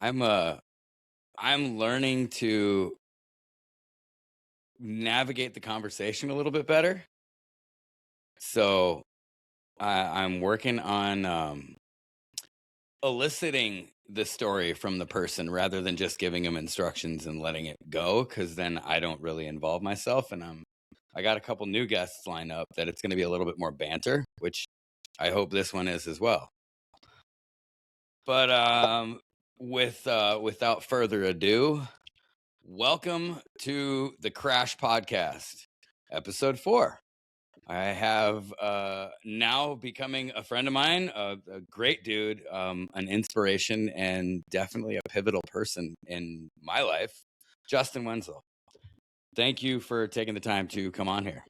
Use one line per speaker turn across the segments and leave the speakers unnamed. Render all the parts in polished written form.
I'm I'm learning to navigate the conversation a little bit better. So I'm working on eliciting the story from the person rather than just giving them instructions and letting it go, because then I don't really involve myself. And I got a couple new guests lined up that it's going to be a little bit more banter, which I hope this one is as well. But without further ado, welcome to the Crash Podcast, episode 4. I have now becoming a friend of mine, a great dude, an inspiration, and definitely a pivotal person in my life, Justin Wenzel. Thank you for taking the time to come on here.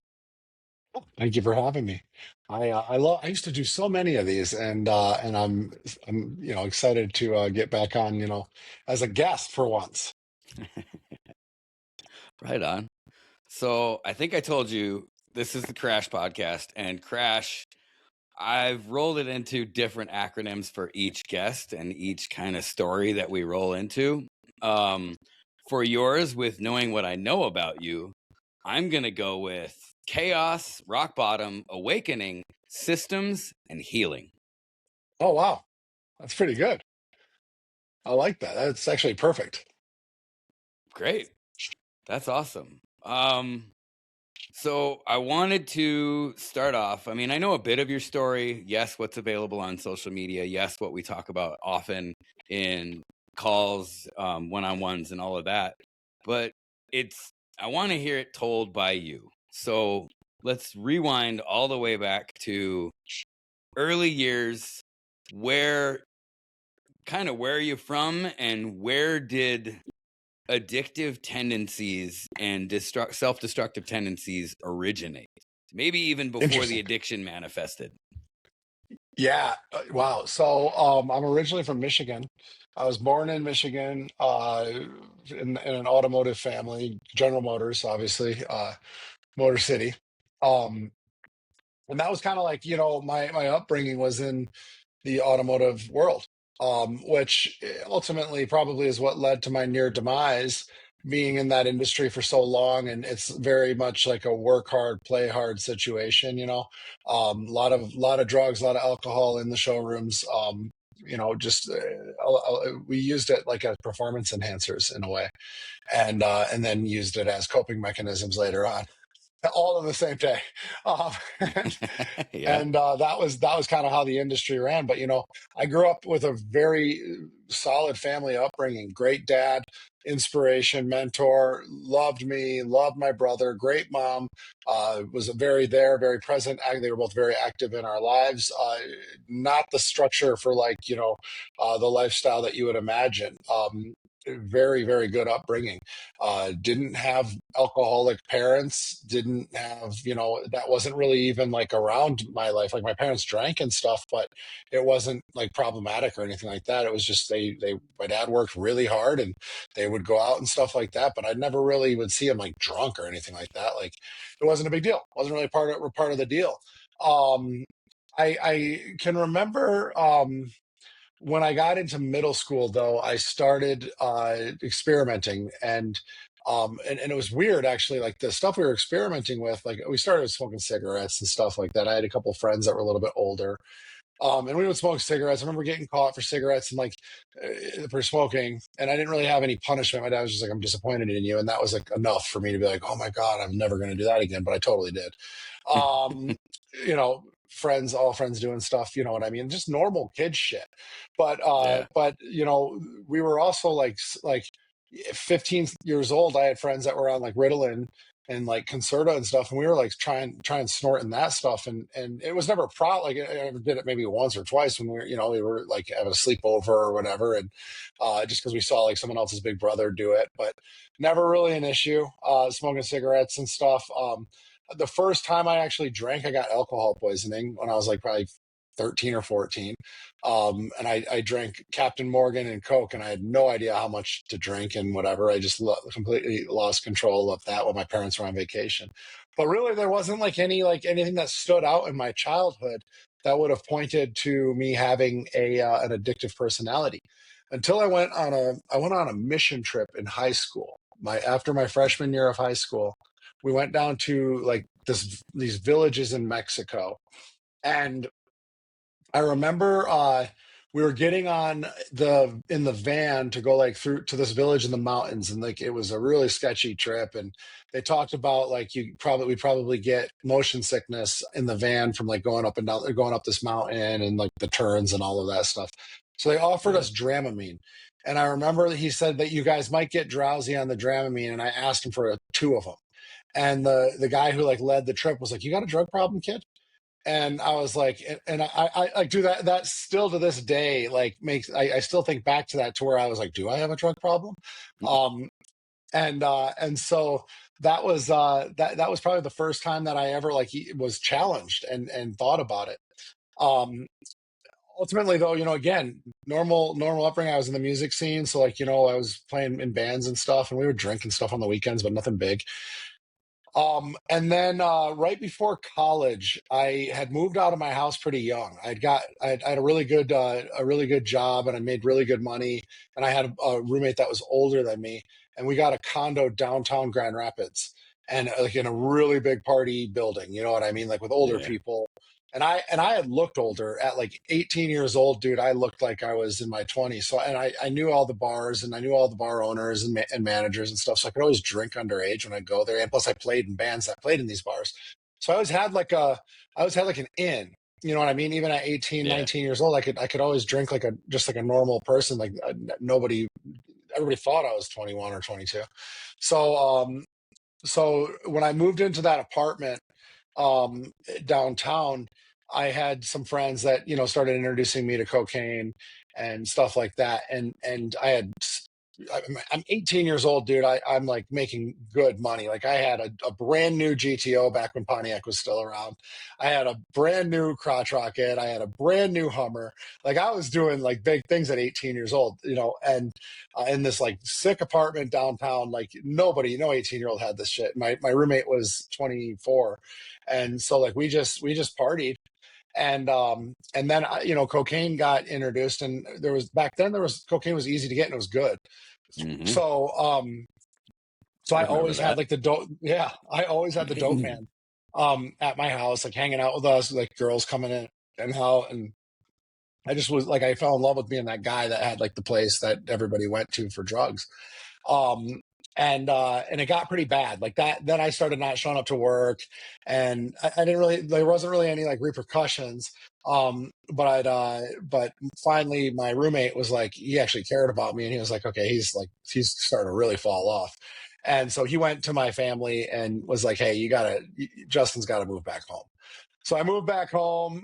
Thank you for having me. I used to do so many of these, and I'm excited to get back on as a guest for once.
Right on. So I think I told you this is the Crash Podcast, and Crash, I've rolled it into different acronyms for each guest and each kind of story that we roll into. For yours, with knowing what I know about you, I'm going to go with chaos, rock bottom, awakening, systems, and healing.
Oh wow, that's pretty good. I like that. That's actually perfect.
Great. That's awesome. So I wanted to start off. I mean, I know a bit of your story. Yes, what's available on social media. Yes, what we talk about often in calls, one-on-ones, and all of that. But I want to hear it told by you. So let's rewind all the way back to early years. Where are you from, and where did addictive tendencies and self-destructive tendencies originate? Maybe even before the
Interesting.
addiction manifested.
Yeah. Wow. So I'm originally from Michigan. I was born in Michigan, in an automotive family, General Motors, obviously, Motor City. Um, and that was kind of like my upbringing was in the automotive world, which ultimately probably is what led to my near demise, being in that industry for so long. And it's very much like a work hard, play hard situation, lot of drugs, a lot of alcohol in the showrooms. Just we used it like as performance enhancers in a way, and then used it as coping mechanisms later on, all in the same day. Um,
Yeah.
and that was kind of how the industry ran. But I grew up with a very solid family upbringing. Great dad, inspiration, mentor, loved me, loved my brother. Great mom, was very present. They were both very active in our lives. Not the structure for like the lifestyle that you would imagine. Very very good upbringing. Didn't have alcoholic parents, didn't have, that wasn't really even like around my life. Like my parents drank and stuff, but it wasn't like problematic or anything like that. It was just my dad worked really hard and they would go out and stuff like that, but I never really would see him like drunk or anything like that. Like it wasn't a big deal. Wasn't really part of the deal. Um, I can remember when I got into middle school, though, I started experimenting, and it was weird actually. Like the stuff we were experimenting with, like we started smoking cigarettes and stuff like that. I had a couple of friends that were a little bit older, and we would smoke cigarettes. I remember getting caught for cigarettes and like for smoking, and I didn't really have any punishment. My dad was just like, "I'm disappointed in you," and that was like enough for me to be like, "Oh my God, I'm never going to do that again." But I totally did. Um, Friends, all friends doing stuff, you know what I mean? Just normal kid shit.
Yeah.
But we were also like 15 years old. I had friends that were on like Ritalin and like Concerta and stuff, and we were like trying snorting that stuff, and it was never a problem. Like I did it maybe once or twice when we were like having a sleepover or whatever, and just because we saw like someone else's big brother do it, but never really an issue. Smoking cigarettes and stuff. The first time I actually drank, I got alcohol poisoning when I was like probably 13 or 14. And I drank Captain Morgan and Coke, and I had no idea how much to drink and whatever. I just completely lost control of that when my parents were on vacation. But really, there wasn't like anything that stood out in my childhood that would have pointed to me having a an addictive personality. Until I went on a mission trip in high school. My After my freshman year of high school, we went down to like these villages in Mexico, and I remember we were getting on the in the van to go like through to this village in the mountains, and like it was a really sketchy trip. And they talked about like we probably get motion sickness in the van from like going up and down, going up this mountain and like the turns and all of that stuff. So they offered
Yeah.
us Dramamine, and I remember that he said that you guys might get drowsy on the Dramamine, and I asked him for two of them. And the guy who like led the trip was like, "You got a drug problem, kid?" And I was like, and I like do that. That still to this day, like makes I still think back to that to where I was like, do I have a drug problem? Um, and so that was probably the first time that I ever like was challenged and thought about it. Um, Ultimately, though, again, normal upbringing. I was in the music scene, so like I was playing in bands and stuff, and we would drink and stuff on the weekends, but nothing big. And then right before college, I had moved out of my house pretty young. I had a really good job, and I made really good money. And I had a roommate that was older than me, and we got a condo downtown Grand Rapids, and like in a really big party building. You know what I mean? Like with older
Yeah.
people. And I had looked older at like 18 years old, dude. I looked like I was in my 20s. So and I knew all the bars and I knew all the bar owners and managers and stuff. So I could always drink underage when I go there. And plus, I played in bands that played in these bars. So I always had like an in. You know what I mean? Even at 18,
Yeah.
19 years old, I could always drink like a just like a normal person. Like nobody, everybody thought I was 21 or 22. So so when I moved into that apartment um, downtown, I had some friends that started introducing me to cocaine and stuff like that, and I'm 18 years old, dude. I'm like making good money. Like I had a brand new GTO back when Pontiac was still around. I had a brand new crotch rocket. I had a brand new Hummer. Like I was doing like big things at 18 years old, and in this like sick apartment downtown, like nobody, no 18-year-old had this shit. My roommate was 24, and so like we just partied. And then cocaine got introduced, and back then there was cocaine was easy to get and it was good.
Hmm.
So so
I
I
remember
always had
that.
like the dope. Yeah, I always had the dope man at my house, like hanging out with us, like girls coming in and out. And I just was like, I fell in love with being that guy that had like the place that everybody went to for drugs. Um, and it got pretty bad like that. Then I started not showing up to work, and I didn't really, there wasn't really any like repercussions. But finally my roommate was like, he actually cared about me, and he was like, okay, he's starting to really fall off. And so he went to my family and was like, hey, Justin's got to move back home. So I moved back home,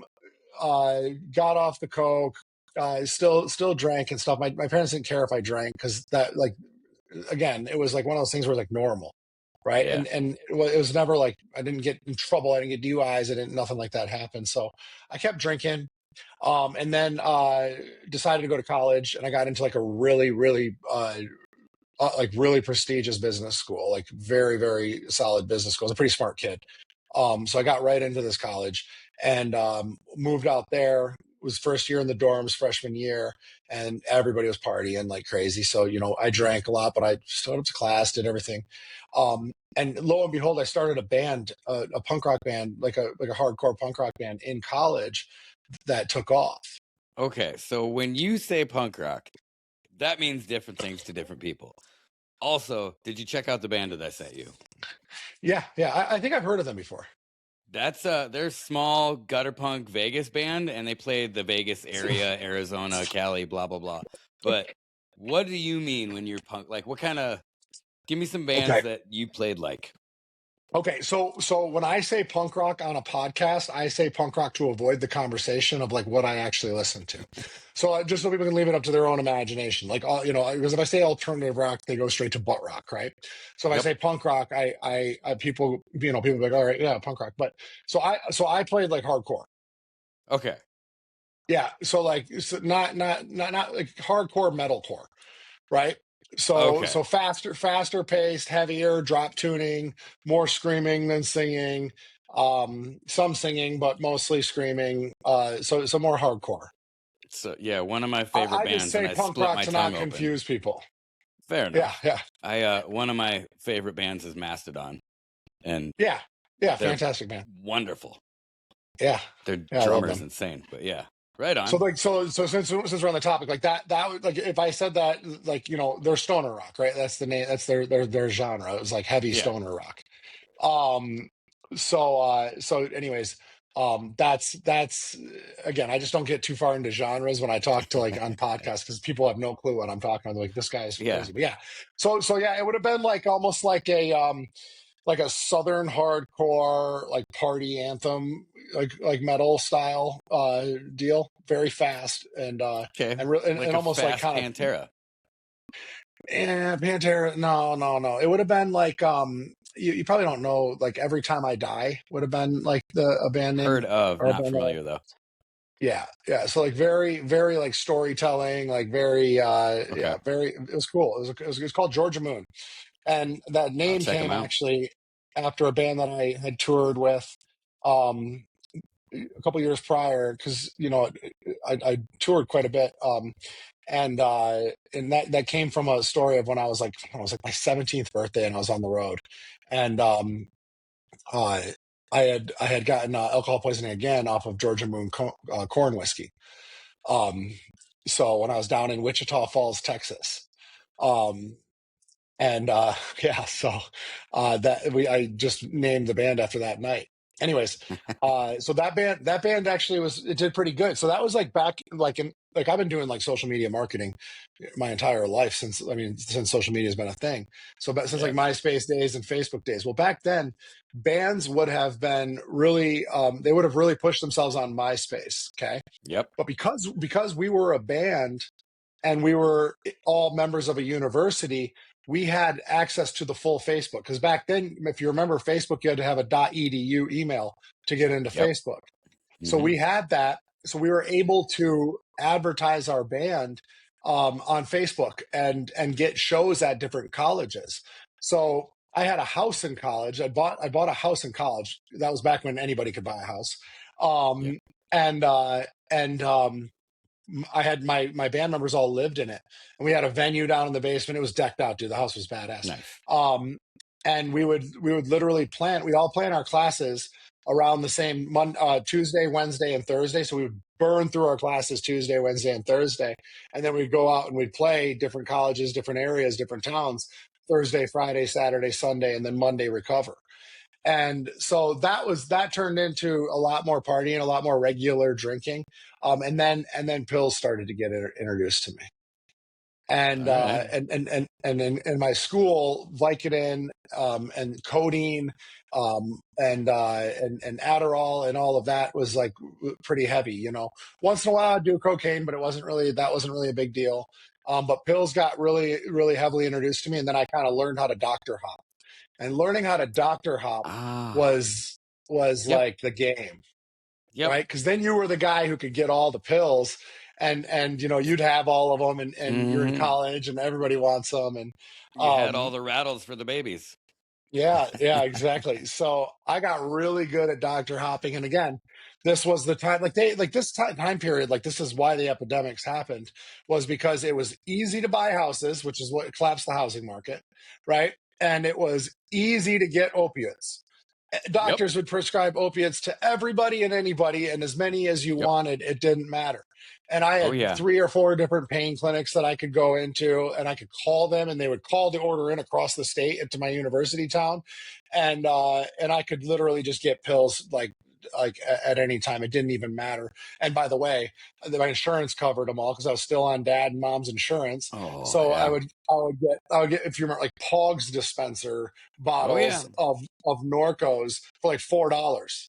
got off the coke, still drank and stuff. My parents didn't care if I drank because that like again, it was like one of those things where like normal, right?
Yeah.
And it was never like I didn't get in trouble, I didn't get DUIs, I didn't nothing like that happened. So I kept drinking, and then decided to go to college, and I got into like a really prestigious business school, like very, very solid business school. I was a pretty smart kid. So I got right into this college and moved out there. Was first year in the dorms, freshman year, and everybody was partying like crazy. So, I drank a lot, but I showed up to class, did everything. And lo and behold, I started a band, a punk rock band, like a hardcore punk rock band in college that took off.
Okay. So when you say punk rock, that means different things to different people. Also, did you check out the band that I sent you?
Yeah, yeah. I think I've heard of them before.
That's they're small gutter punk Vegas band, and they played the Vegas area, Arizona, Cali, blah blah blah. But what do you mean when you're punk? Like, what kind of? Give me some bands
Okay.
that you played like.
Okay, so when I say punk rock on a podcast, I say punk rock to avoid the conversation of like what I actually listen to. So just so people can leave it up to their own imagination. Like because if I say alternative rock, they go straight to butt rock, right? So if I
Yep.
say punk rock, I people people be like, all right, yeah, punk rock. But so I played like hardcore.
Okay.
Yeah, so like not like hardcore metalcore, right? So
Okay.
faster paced, heavier, drop tuning, more screaming than singing. Some singing, but mostly screaming. So more hardcore.
So yeah, one of my favorite
I just
bands, and
say
I
punk
split
rock
my
to
tongue
not
open.
confuse people.
Fair
Yeah,
enough.
yeah,
I one of my favorite bands is Mastodon, and
yeah, yeah.
they're
Fantastic, man.
wonderful.
Yeah,
Their
yeah. I love
drummer is
them.
insane, but yeah, right
So
on.
like so since we're on the topic like that would like if I said that like they're stoner rock, right? That's the name. That's their genre. It was like heavy
Yeah,
stoner rock. Um, so anyways, that's again, I just don't get too far into genres when I talk to like on podcasts because people have no clue what I'm talking about. They're like, this guy is
yeah.
crazy. But yeah. So yeah, it would have been like almost like a southern hardcore like party anthem like metal style deal, very fast
Okay,
and
like a
almost like
fast
kind of
Pantera.
Pantera. No. It would have been like you probably don't know like Every Time I Die would have been like the a band
Heard
name
of,
or a
not
band name.
familiar though.
Yeah. So like very like storytelling, like very
Okay,
very it was cool. It was called Georgia Moon. And that
I'll
name
check them
came
out.
actually after a band that I had toured with um a couple years prior because I toured quite a bit and that came from a story of when I was like my 17th birthday and I was on the road and uh I had gotten alcohol poisoning again off of Georgia Moon corn whiskey. um so when I was down in Wichita Falls, Texas, um and yeah, so that we I just named the band after that night. Anyways, so that band actually it did pretty good. So that was like back like in like I've been doing like social media marketing my entire life since social media has been a thing. So but since like
Yeah.
MySpace days and Facebook days. Well, back then bands would have been really they would have really pushed themselves on MySpace, okay?
Yep.
But because we were a band and we were all members of a university, we had access to the full Facebook. Because back then, if you remember Facebook, you had to have a .edu email to get into
Yep.
Facebook. So
Hmm.
we had that. So we were able to advertise our band on Facebook and get shows at different colleges. So I had a house in college. I bought a house in college. That was back when anybody could buy a house.
Yep.
Um, and I had my band members all lived in it, and we had a venue down in the basement. It was decked out, dude. The house was badass.
Nice.
Um, and we would literally plan. We'd all plan our classes around the same Tuesday, Wednesday, and Thursday. So we would burn through our classes Tuesday, Wednesday, and Thursday, and then we'd go out and we'd play different colleges, different areas, different towns. Thursday, Friday, Saturday, Sunday, and then Monday recover. And so that turned into a lot more partying, a lot more regular drinking, and then pills started to get introduced to me.
All
And
right.
in my school, Vicodin and codeine and Adderall and all of that was like pretty heavy. Once in a while I'd do cocaine, but that wasn't really a big deal. But pills got really really heavily introduced to me, and then I kind of learned how to doctor hop, and learning how to doctor hop
Ah.
was
Yep.
like the game,
Yep.
right? Because then you were the guy who could get all the pills, and you'd have all of them, and you're in
Hmm.
college, and everybody wants them, and
You had all
um,
the rattles for the babies.
yeah, exactly. So I got really good at doctor hopping, and again, this was the time like this time period, like this is why the epidemics happened, was because it was easy to buy houses, which is what collapsed the housing market, right? And it was easy to get opiates.
Yep.
Doctors would prescribe opiates to everybody and anybody, and as many as you
Yep.
wanted, it didn't matter. And I
Oh
had
yeah.
3 or 4 different pain clinics that I could go into, and I could call them, and they would call the order in across the state into my university town, and I could literally just get pills at any time. It didn't even matter. And by the way, my insurance covered them all because I was still on dad and mom's insurance.
Oh
So I
yeah.
would I would get, if you remember, like Pogs dispenser
Oh
bottles
yeah.
of Norcos for like $4.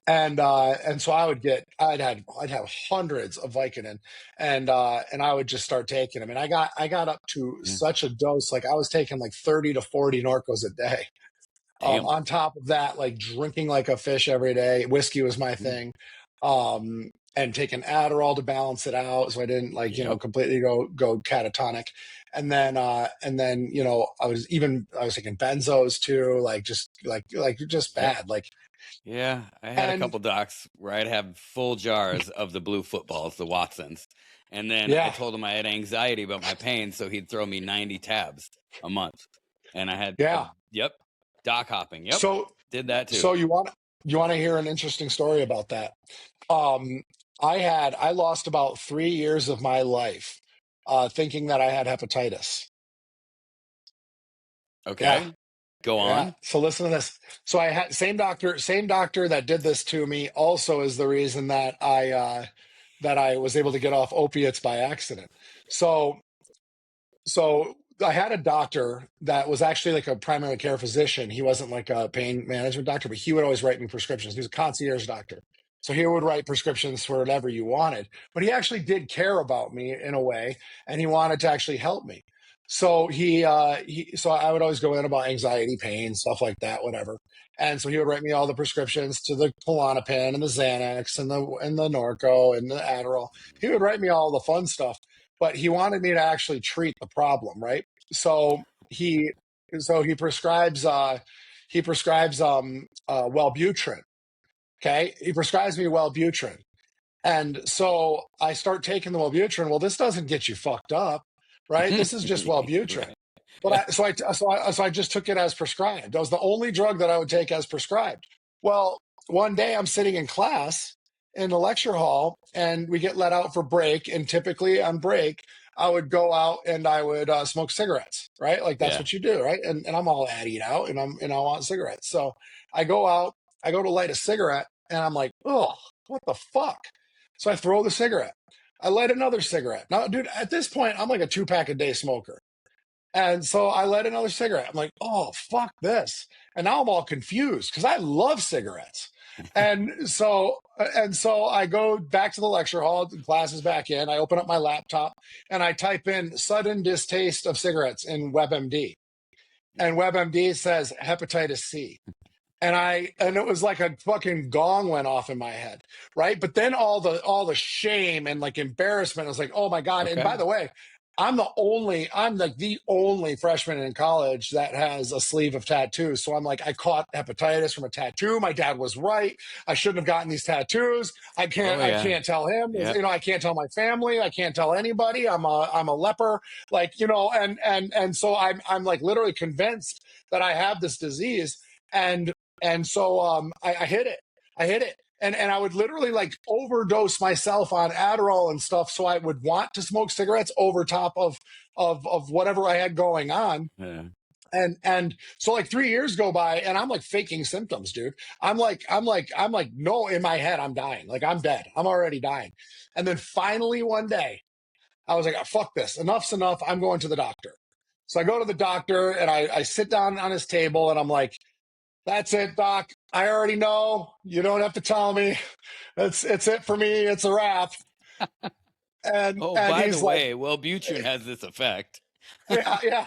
And so I'd have hundreds of Vicodin, and I would just start taking them, and I got up to
Yeah.
such a dose, like I was taking like 30 to 40 Norcos a day.
Damn.
On top of that, like drinking like a fish every day. Whiskey was my
Mm.
thing. and taking Adderall to balance it out, so I didn't like,
Yep.
completely go catatonic. And then, I was taking benzos too, like just
Yep.
bad. Like,
Yeah, I had a
and
couple docs where I'd have full jars of the blue footballs, the Watsons. And then I
yeah,
told him I had anxiety about my pain, so he'd throw me 90 tabs a month. And
yeah.
yep, doc hopping. Yep,
So
did that too.
so you want to hear an interesting story about that? Um, I lost about 3 years of my life thinking that I had hepatitis. Yeah,
Okay, go
yeah.
on.
So listen to this. So I had same doctor that did this to me also is the reason that I was able to get off opiates by accident. So so I had a doctor that was actually like a primary care physician. He wasn't like a pain management doctor, but he would always write me prescriptions. He was a concierge doctor. So he would write prescriptions for whatever you wanted. But he actually did care about me in a way, and he wanted to actually help me. So I would always go in about anxiety, pain, stuff like that, whatever. And so he would write me all the prescriptions to the Klonopin and the Xanax and the Norco and the Adderall. He would write me all the fun stuff, but he wanted me to actually treat the problem, right? So he he prescribes Wellbutrin. Okay, he prescribes me Wellbutrin, and so I start taking the Wellbutrin. Well, this doesn't get you fucked up, right? This is just Wellbutrin.
Right.
But
Yeah.
I just took it as prescribed. That was the only drug that I would take as prescribed. Well, one day I'm sitting in class in the lecture hall, and we get let out for break. And typically on break, I would go out and I would smoke cigarettes, right? Like that's
Yeah.
what you do, right? And I'm all addied out, and I want cigarettes. So I go out, I go to light a cigarette, and I'm like, oh, what the fuck? So I throw the cigarette. I light another cigarette. Now, dude, at this point, I'm like a 2 pack a day smoker. And so I light another cigarette. I'm like, oh, fuck this. And now I'm all confused because I love cigarettes. And so I go back to the lecture hall, the class is back in. I open up my laptop and I type in sudden distaste of cigarettes in WebMD. And WebMD says hepatitis C. And it was like a fucking gong went off in my head, right? But then all the shame and like embarrassment, I was like, oh my God. And
Okay.
by the way, I'm like the only freshman in college that has a sleeve of tattoos. So I'm like, I caught hepatitis from a tattoo. My dad was right. I shouldn't have gotten these tattoos. I
Oh
can't I
yeah.
can't tell him.
Yep.
I can't tell my family. I can't tell anybody. I'm a leper. Like, and so I'm like literally convinced that I have this disease. And so I hit it. I hit it. And I would literally like overdose myself on Adderall and stuff, so I would want to smoke cigarettes over top of whatever I had going on.
Yeah.
And so like 3 years go by and I'm like faking symptoms, dude. I'm like, no, in my head, I'm dying. Like I'm dead. I'm already dying. And then finally one day, I was like, "Oh, fuck this. Enough's enough. I'm going to the doctor." So I go to the doctor and I sit down on his table and I'm like, that's it, doc. I already know. You don't have to tell me. It's it for me. It's a wrap. And
Oh,
and
by the
he's like,
way, Wellbutrin has this effect.
yeah, yeah,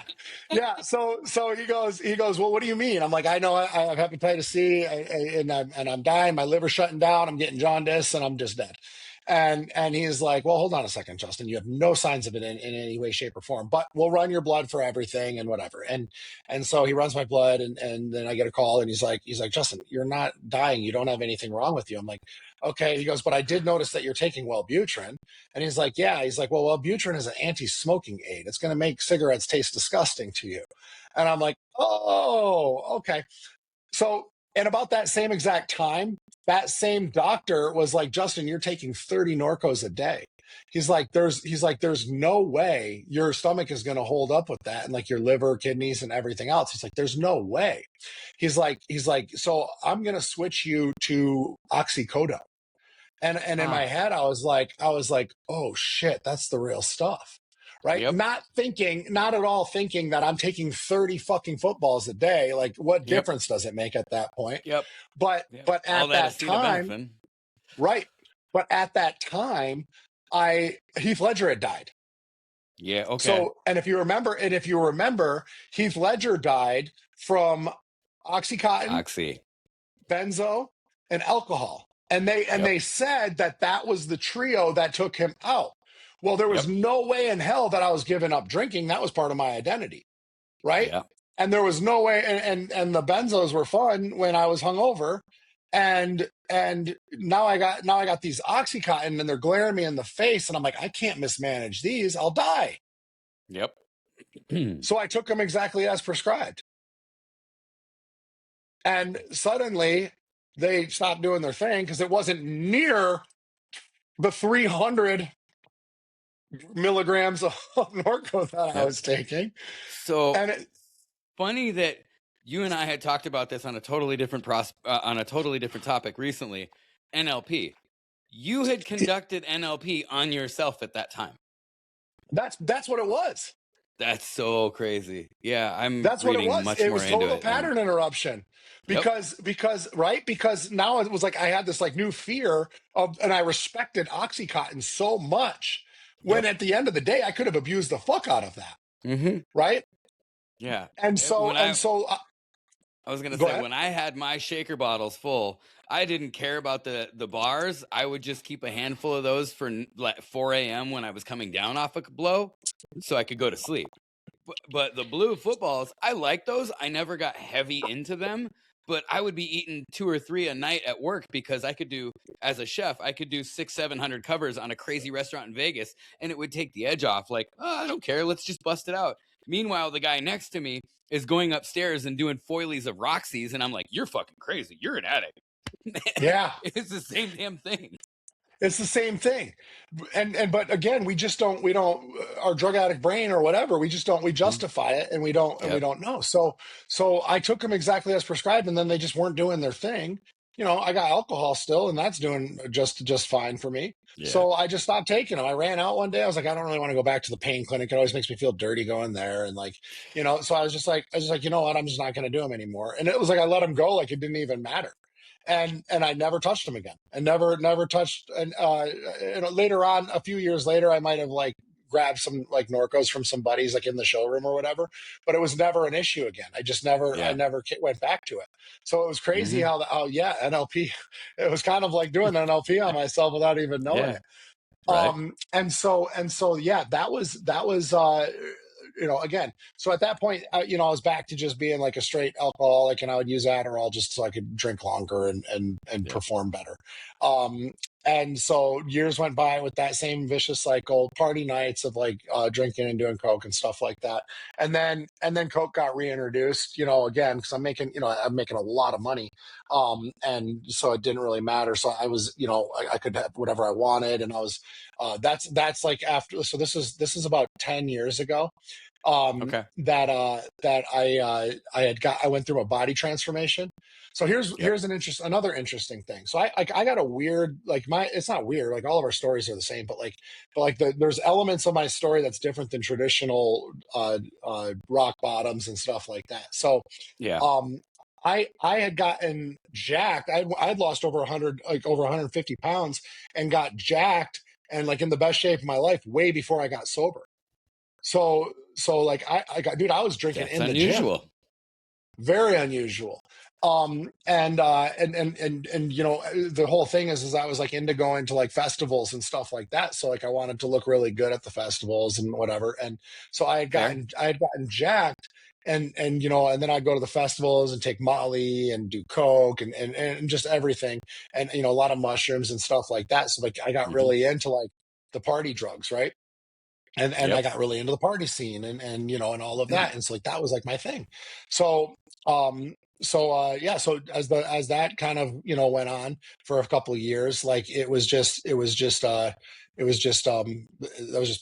yeah. So he goes. Well, what do you mean? I'm like, I know I have hepatitis C, and I'm dying. My liver's shutting down. I'm getting jaundice, and I'm just dead. And he's like, well, hold on a second, Justin. You have no signs of it in any way, shape, or form, but we'll run your blood for everything and whatever. And so he runs my blood, and then I get a call, and he's like, Justin, you're not dying. You don't have anything wrong with you. I'm like, okay. He goes, but I did notice that you're taking Wellbutrin. And he's like, yeah. He's like, well, Wellbutrin is an anti-smoking aid. It's going to make cigarettes taste disgusting to you. And I'm like, oh, okay. So, and about that same exact time, that same doctor was like, Justin, you're taking 30 Norcos a day. There's no way your stomach is going to hold up with that, and like your liver, kidneys, and everything else. He's like, there's no way. He's like, so I'm going to switch you to oxycodone. And in my
Ah.
head, I was like, oh shit, that's the real stuff. Right?
Yep.
Not at all thinking that I'm taking 30 fucking footballs a day. Like, what
Yep.
difference does it make at that point?
Yep.
But
Yep.
but
All
at
that
that time,
acetaminophen.
right. But at that time, I Heath Ledger had died.
Yeah. Okay.
So, and if you remember, Heath Ledger died from Oxycontin,
Oxy.
benzo, and alcohol.
Yep.
they said that that was the trio that took him out. Well, there was
Yep.
no way in hell that I was giving up drinking. That was part of my identity, right?
Yeah.
And there was no way. And the benzos were fun when I was hungover, and now I got these oxycontin, and they're glaring me in the face, and I'm like, I can't mismanage these. I'll die.
Yep.
So I took them exactly as prescribed, and suddenly they stopped doing their thing because it wasn't near the 300 milligrams of Norco that I
Yep.
was taking.
So
And it,
funny that you and I had talked about this on a totally different on a totally different topic recently. NLP. You had conducted NLP on yourself at that time.
that's what it was.
That's so crazy. Yeah, I'm
That's what it
reading
was.
much
It
more
was
into
total
it, and
pattern interruption
yep,
because right because now it was like I had this like new fear of, and I respected OxyContin so much when
yep,
at the end of the day I could have abused the fuck out of that,
mm-hmm,
right?
yeah.
And so
When
and so
I was gonna
go
say,
ahead.
when I had my shaker bottles full, I didn't care about the bars. I would just keep a handful of those for like 4 a.m. when I was coming down off a blow, so I could go to sleep. But the blue footballs, I like those. I never got heavy into them, but I would be eating 2 or 3 a night at work because I could do, as a chef, I could do 600-700 covers on a crazy restaurant in Vegas, and it would take the edge off. Like, oh, I don't care. Let's just bust it out. Meanwhile, the guy next to me is going upstairs and doing foilies of Roxy's, and I'm like, you're fucking crazy. You're an addict.
Yeah,
It's the same damn thing.
it's the same thing. And but again, we don't our drug addict brain or whatever, we justify it, and we
Yep.
don't know. So I took them exactly as prescribed, and then they just weren't doing their thing. I got alcohol still, and that's doing just fine for me.
Yeah.
So I just stopped taking them. I ran out one day. I was like, I don't really want to go back to the pain clinic. It always makes me feel dirty going there, and like, so I was just like, you know what, I'm just not going to do them anymore. And it was like I let them go, like it didn't even matter. And I never touched them again, and never touched. And later on, a few years later, I might have like grabbed some like Norcos from some buddies like in the showroom or whatever, but it was never an issue again. I
Yeah.
never went back to it. So it was crazy
Mm-hmm.
how yeah, NLP. It was kind of like doing NLP on myself without even knowing
Yeah.
it.
Right.
And so yeah, that was again, so at that point, I was back to just being like a straight alcoholic, and I would use Adderall just so I could drink longer and
Yep.
perform better. um and so years went by with that same vicious cycle, party nights of like drinking and doing coke and stuff like that. And then coke got reintroduced, again, because I'm making a lot of money. And so it didn't really matter. So I was, I could have whatever I wanted, and I was that's like after. So this is about 10 years ago.
Okay.
I went through a body transformation. So
Yep.
here's another interesting thing. So I got a weird, like, my, it's not weird, like all of our stories are the same, but there's elements of my story that's different than traditional rock bottoms and stuff like that. So
Yeah.
um I had gotten jacked. I'd lost over 100, like over 150 pounds, and got jacked and like in the best shape of my life way before I got sober. So like I got, dude, I was drinking
That's
in the gym.
unusual.
Very unusual. And the whole thing is I was like into going to like festivals and stuff like that. So like I wanted to look really good at the festivals and whatever. And so
Fair.
I had gotten jacked, and then I'd go to the festivals and take Molly and do coke and just everything, and a lot of mushrooms and stuff like that. So like I got
Mm-hmm.
really into like the party drugs, right? And I
Yep.
got really into the party scene and all of that. And so like that was like my thing. So yeah, so as that kind of went on for a couple of years, like that was just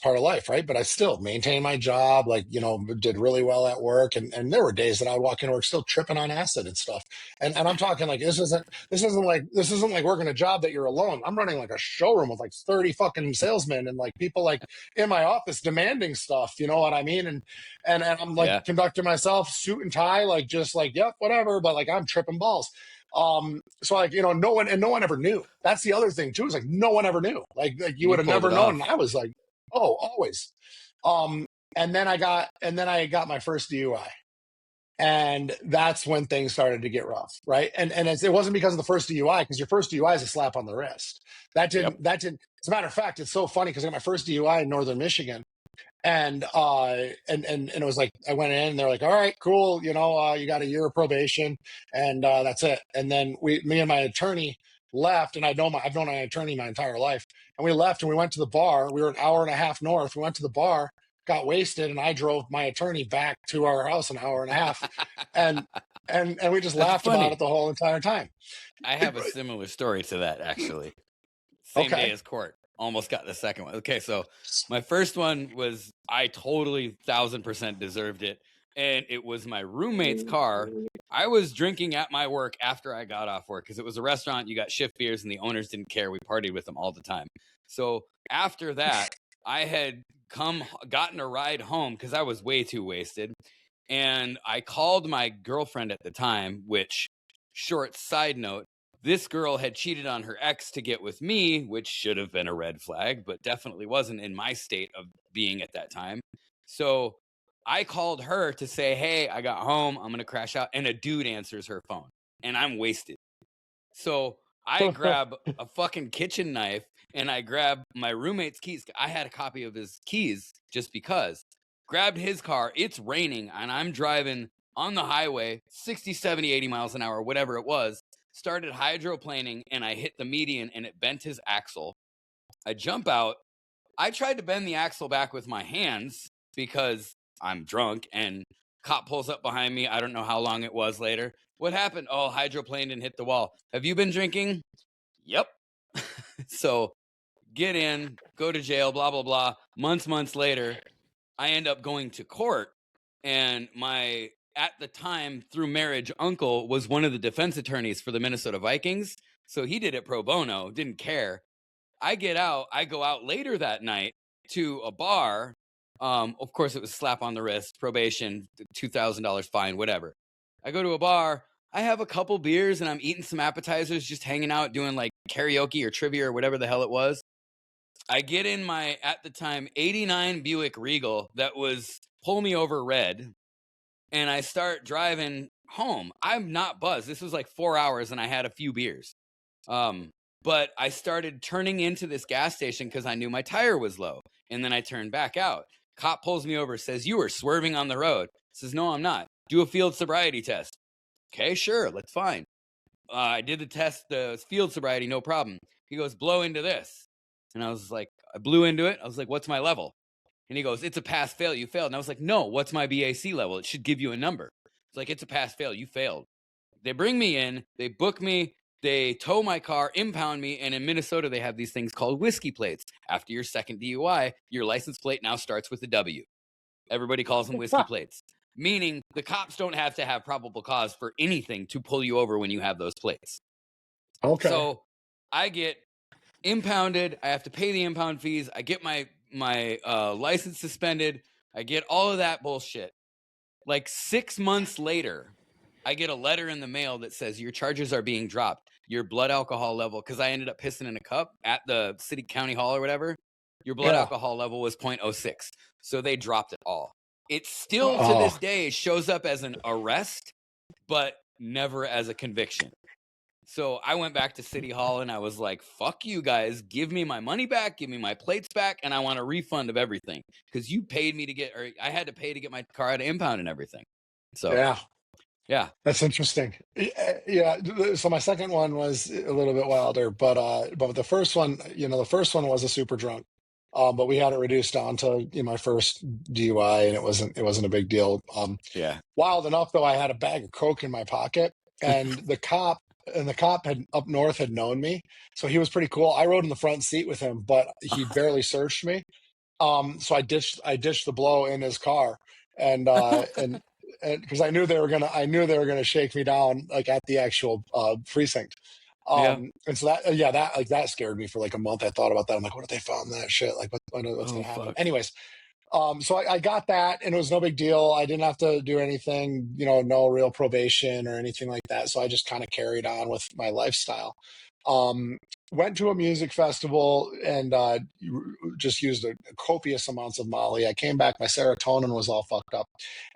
part of life, right? But I still maintained my job, like did really well at work, and there were days that I would walk into work still tripping on acid and stuff. And I'm talking like this isn't like working a job that you're alone. I'm running like a showroom with like 30 fucking salesmen and like people like in my office demanding stuff, you know what I mean? And I'm like
Yeah.
conducting myself suit and tie, like just like, yep, whatever, but like I'm tripping balls. So like, no one ever knew. That's the other thing too, is like no one ever knew. Like you
You
would have
pulled
never
it
known. And
off.
I was like, oh, always. And then I got my first DUI. And that's when things started to get rough, right? And it wasn't because of the first DUI, because your first DUI is a slap on the wrist.
Yep.
That didn't. As a matter of fact, it's so funny because I got my first DUI in Northern Michigan, and it was like I went in and they're like, all right, cool, you got a year of probation, and that's it. And then me and my attorney left, and I've known my attorney my entire life, and we left and we went to the bar. We were an hour and a half north. We went to the bar, got wasted, and I drove my attorney back to our house an hour and a half, and and we just
That's
laughed about
funny.
it the whole entire time.
I have a similar story to that, actually. Same day
Okay.
as court. Almost got the second one. Okay, so my first one was I totally 1000% deserved it. And it was my roommate's car. I was drinking at my work after I got off work because it was a restaurant. You got shift beers and the owners didn't care. We partied with them all the time. So after that, I had gotten a ride home because I was way too wasted. And I called my girlfriend at the time, which, short side note, this girl had cheated on her ex to get with me, which should have been a red flag, but definitely wasn't in my state of being at that time. So I called her to say, hey, I got home. I'm going to crash out. And a dude answers her phone and I'm wasted. So I grab a fucking kitchen knife and I grab my roommate's keys. I had a copy of his keys just because. Grabbed his car. It's raining and I'm driving on the highway 60, 70, 80 miles an hour, whatever it was. Started hydroplaning and I hit the median and it bent his axle. I jump out. I tried to bend the axle back with my hands because I'm drunk and cop pulls up behind me. I don't know how long it was later. What happened? Oh, hydroplaned and hit the wall. Have you been drinking? Yep. So get in, go to jail, blah, blah, blah. Months later, I end up going to court and my, at the time, through marriage, uncle was one of the defense attorneys for the Minnesota Vikings. So he did it pro bono, didn't care. I go out later that night to a bar. Of course, it was slap on the wrist, probation, $2,000 fine, whatever. I go to a bar. I have a couple beers and I'm eating some appetizers, just hanging out, doing like karaoke or trivia or whatever the hell it was. I get in my, at the time, 89 Buick Regal that was pull me over red. And I start driving home. I'm not buzzed. This was like 4 hours and I had a few beers. But I started turning into this gas station because I knew my tire was low. And then I turned back out. Cop pulls me over, says, you were swerving on the road. Says, no, I'm not. Do a field sobriety test. Okay, sure, that's fine. I did the test, the field sobriety, no problem. He goes, blow into this. And I was like, I blew into it. I was like, what's my level? And he goes, it's a pass fail. You failed. And I was like, no, what's my BAC level? It should give you a number. It's like, it's a pass fail. You failed. They bring me in, they book me, they tow my car, impound me, and in Minnesota, they have these things called whiskey plates. After your second DUI, your license plate now starts with a W. Everybody calls them whiskey plates, meaning the cops don't have to have probable cause for anything to pull you over when you have those plates.
Okay.
So I get impounded. I have to pay the impound fees. I get my license suspended. I get all of that bullshit. Like 6 months later, I get a letter in the mail that says your charges are being dropped. Your blood alcohol level, because I ended up pissing in a cup at the city county hall or whatever, your blood
Yeah.
alcohol level was 0.06. So they dropped it all. It still to this
Oh,
day shows up as an arrest, but never as a conviction. So I went back to City Hall and I was like, fuck you guys. Give me my money back. Give me my plates back. And I want a refund of everything because you paid me to get, or I had to pay to get my car out of impound and everything. So,
yeah.
yeah.
That's interesting. Yeah. So my second one was a little bit wilder, but the first one, the first one was a super drunk. But we had it reduced down to my first DUI, and it wasn't a big deal.
Yeah.
Wild enough though, I had a bag of coke in my pocket, and the cop had up north had known me, so he was pretty cool. I rode in the front seat with him, but he barely searched me. So I ditched the blow in his car, and because I knew they were gonna shake me down like at the actual precinct.
Yeah.
And so that scared me for like a month. I thought about that. I'm like, what if they found that shit? Like, what's
Oh,
gonna happen?
fuck.
Anyways, so I got that, and it was no big deal. I didn't have to do anything, no real probation or anything like that. So I just kind of carried on with my lifestyle. went to a music festival and just used a copious amounts of Molly. I came back, my serotonin was all fucked up,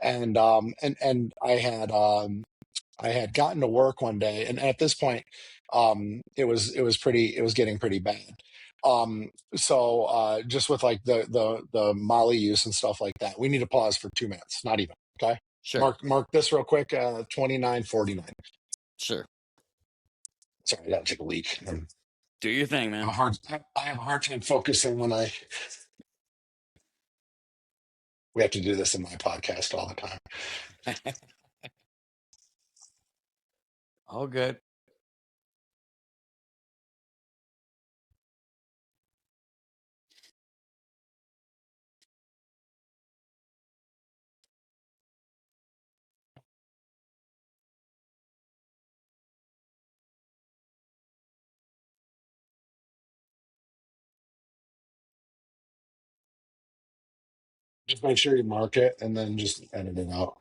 and I had gotten to work one day, and at this point, it was getting pretty bad. So just with like the Molly use and stuff like that, we need to pause for 2 minutes, not even. Okay,
Sure.
mark this real quick. 29:49.
Sure.
Sorry, I gotta take a leak.
Do your thing, man.
I have a hard time focusing when we have to do this in my podcast all the time.
All good.
Just make sure you mark it and then just edit it out.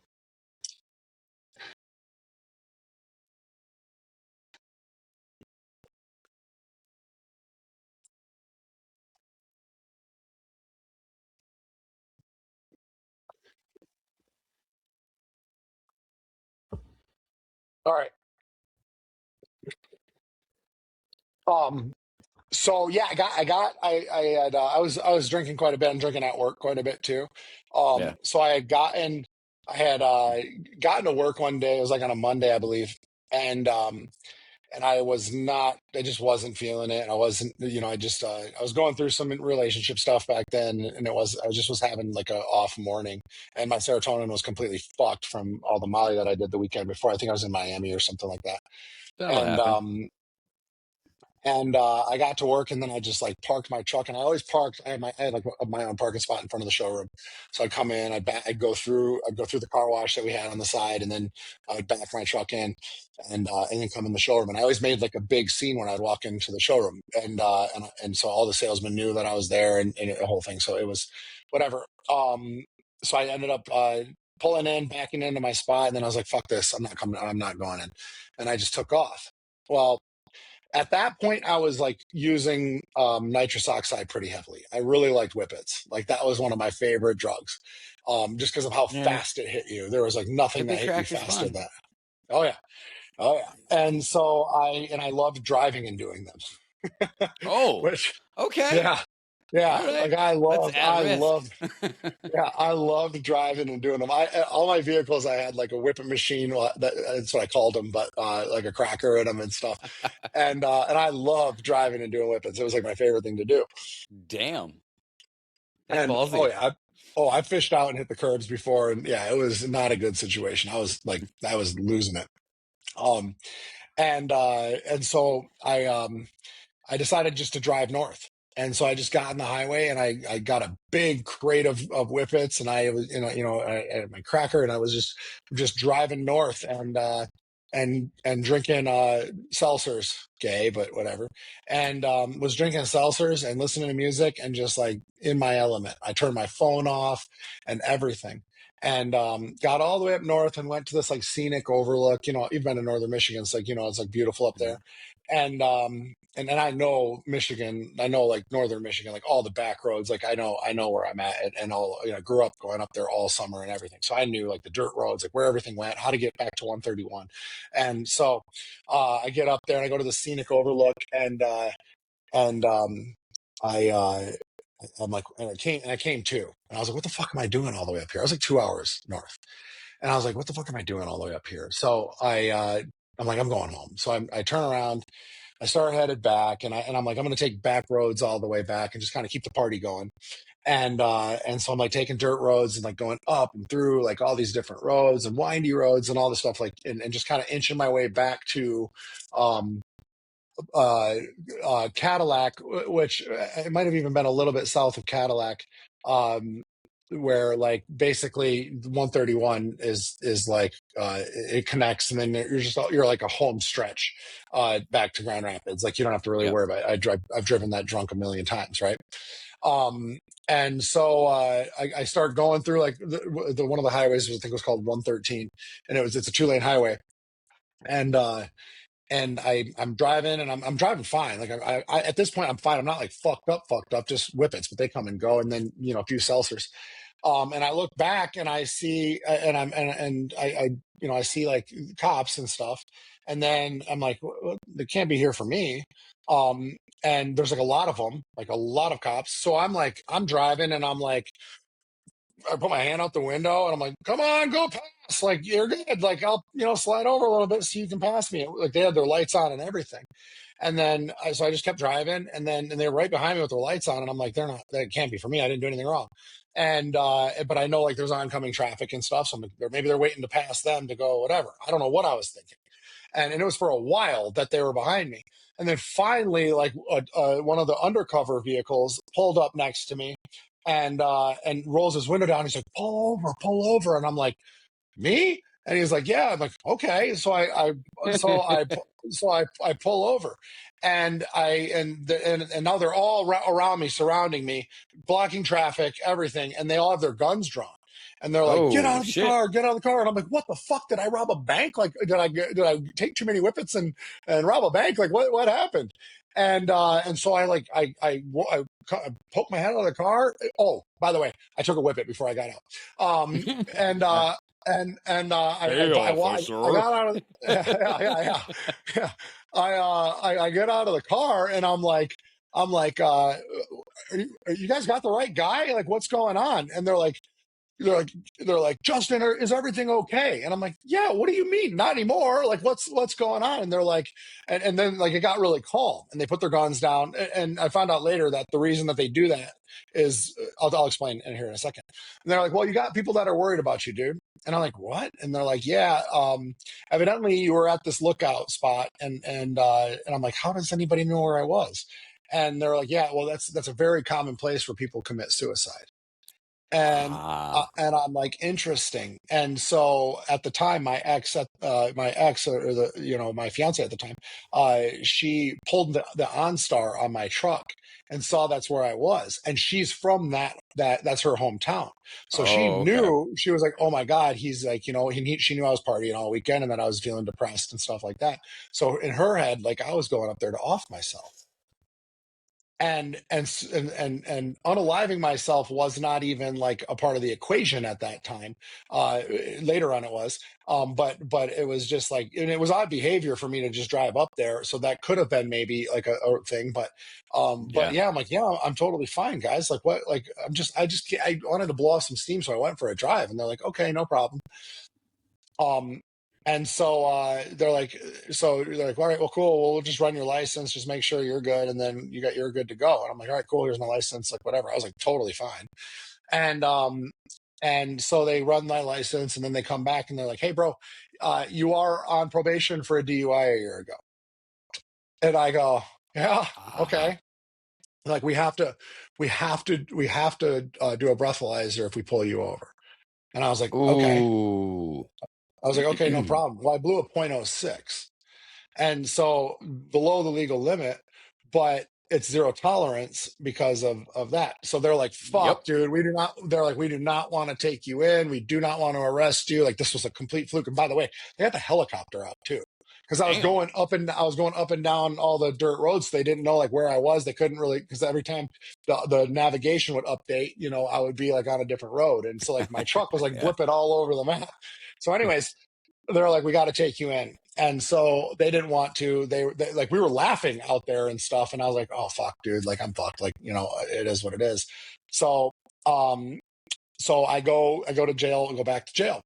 All right. Um, So yeah, I was drinking quite a bit. I'm drinking at work quite a bit too.
Yeah.
So I had gotten to work one day. It was like on a Monday, I believe, and I was not. I just wasn't feeling it. I wasn't. I was going through some relationship stuff back then, and I just was having like a off morning, and my serotonin was completely fucked from all the Molly that I did the weekend before. I think I was in Miami or something like that,
That'll
and
happen.
I got to work, and then I just like parked my truck, and I always parked. I had like my own parking spot in front of the showroom, so I'd come in, I'd go through the car wash that we had on the side, and then I'd back my truck in, and then come in the showroom. And I always made like a big scene when I'd walk into the showroom, and so all the salesmen knew that I was there, and the whole thing. So it was whatever. So I ended up pulling in, backing into my spot, and then I was like, "Fuck this! I'm not coming. I'm not going in," and I just took off. Well, at that point, I was like using nitrous oxide pretty heavily. I really liked whippets. Like that was one of my favorite drugs, just because of how
Yeah.
fast it hit you. There was like nothing that
Hippie
hit you
crack is
faster than
fun.
that. Oh yeah, oh yeah. And so I loved driving and doing them,
Oh,
which
okay.
yeah, yeah.
All right.
Like
That's at
I
risk.
loved yeah, I loved driving and doing them. All my vehicles, I had like a whipping machine. That's what I called them, but like a cracker in them and stuff. And I loved driving and doing whippets. It was like my favorite thing to do.
Damn. That's
And oh
ballsy.
yeah, I fished out and hit the curbs before, and yeah, it was not a good situation. I was losing it. Um, and so I decided just to drive north. And so I just got on the highway, and I got a big crate of whippets, and I was, I had my cracker, and I was just driving north, and drinking seltzers, gay, but whatever. And was drinking seltzers and listening to music and just like in my element. I turned my phone off and everything. And got all the way up north and went to this like scenic overlook. You've been to northern Michigan, it's like, it's like beautiful up
Mhm.
there. And I know Michigan, I know like northern Michigan, like all the back roads, like I know where I'm at, and all, I grew up going up there all summer and everything. So I knew like the dirt roads, like where everything went, how to get back to 131. And so I get up there and I go to the scenic overlook, and I I'm like, and I came to, and I was like, what the fuck am I doing all the way up here? I was like 2 hours north, and I was like, what the fuck am I doing all the way up here? So I'm like, I'm going home. So I turn around, I start headed back, and I'm like, I'm going to take back roads all the way back and just kind of keep the party going. And so I'm like taking dirt roads and like going up and through like all these different roads and windy roads and all this stuff, like, and just kind of inching my way back to um uh Cadillac, which it might have even been a little bit south of Cadillac, um where like basically 131 is like it connects, and then you're like a home stretch back to Grand Rapids. Like you don't have to really
Yep.
worry about it. I've driven that drunk a million times, right? um and so I start going through like the one of the highways, I think was called 113, and it's a 2-lane highway. And and I'm driving, and I'm driving fine. Like I at this point I'm fine. I'm not like fucked up, just whippets, but they come and go, and then a few seltzers. And I look back and I see, and I see like cops and stuff, and then I'm like, they can't be here for me. And there's like a lot of them, like a lot of cops. So I'm driving, and I'm like, I put my hand out the window, and I'm like, come on, go pass. Like, you're good. Like, I'll, slide over a little bit so you can pass me. Like, they had their lights on and everything. And then, so I just kept driving, and they were right behind me with their lights on. And I'm like, that can't be for me. I didn't do anything wrong. And, but I know like there's oncoming traffic and stuff. So I'm like, maybe they're waiting to pass them to go, whatever. I don't know what I was thinking. And it was for a while that they were behind me. And then finally, like one of the undercover vehicles pulled up next to me, and rolls his window down. He's like, pull over. And I'm like, me? And he's like, yeah. I'm like, okay. So I pull over, and now they're all around me, surrounding me, blocking traffic, everything. And they all have their guns drawn. And they're like, get out
Oh
of the
shit.
car, get out of the car. And I'm like, what the fuck? Did I rob a bank? Like, did I take too many whippets and rob a bank? Like, what happened? And so I poked my head out of the car. Oh, by the way, I took a whippet before I got out. And
Hey,
I
officer.
got out of yeah. I get out of the car, and are you guys got the right guy? Like, what's going on? And they're like they're like, Justin, is everything okay? And I'm like, yeah, what do you mean? Not anymore. Like, what's going on? And they're like, and then like it got really calm, and they put their guns down. And I found out later that the reason that they do that is, I'll explain in here in a second. And they're like, well, you got people that are worried about you, dude. And I'm like, what? And they're like, yeah, evidently you were at this lookout spot, and I'm like, how does anybody know where I was? And they're like, yeah, well, that's a very common place where people commit suicide. and
Ah.
and I'm like, interesting. And so at the time, my ex, or the my fiance at the time, she pulled the OnStar on my truck and saw that's where I was, and she's from that's her hometown. So she
Oh, okay.
knew. She was like, oh my god, he's like, she knew I was partying all weekend, and that I was feeling depressed and stuff like that. So in her head, like, I was going up there to off myself, and unaliving myself was not even like a part of the equation at that time. Later on it was, but it was just like, and it was odd behavior for me to just drive up there, so that could have been maybe like a thing. But
Yeah.
yeah, I'm like, yeah, I'm totally fine, guys. Like, what? Like, I wanted to blow off some steam, so I went for a drive, and they're like, okay, no problem. um, and so they're like, all right, well, cool. Well, we'll just run your license, just make sure you're good, and then you're good to go. And I'm like, all right, cool. Here's my license, like whatever. I was like, totally fine. And so they run my license, and then they come back and they're like, hey, bro, you are on probation for a DUI a year ago. And I go, yeah,
Ah.
okay. Like, we have to do a breathalyzer if we pull you over. And I was like, okay.
Ooh.
I was like, okay, no problem. Well, I blew a .06. And so below the legal limit, but it's zero tolerance because of that. So they're like,
Yep.
fuck, dude, we do not want to take you in. We do not want to arrest you. Like, this was a complete fluke. And by the way, they had the helicopter out too. Because
Damn.
I was going up and down all the dirt roads. So they didn't know like where I was. They couldn't really, because every time the navigation would update, I would be like on a different road. And so like my truck was like
Yeah.
blipping all over the map. So anyways, they're like, we got to take you in. And so they didn't want to. They like, we were laughing out there and stuff, and I was like, oh fuck, dude, like, I'm fucked. Like, it is what it is. So um I go to jail and go back to jail,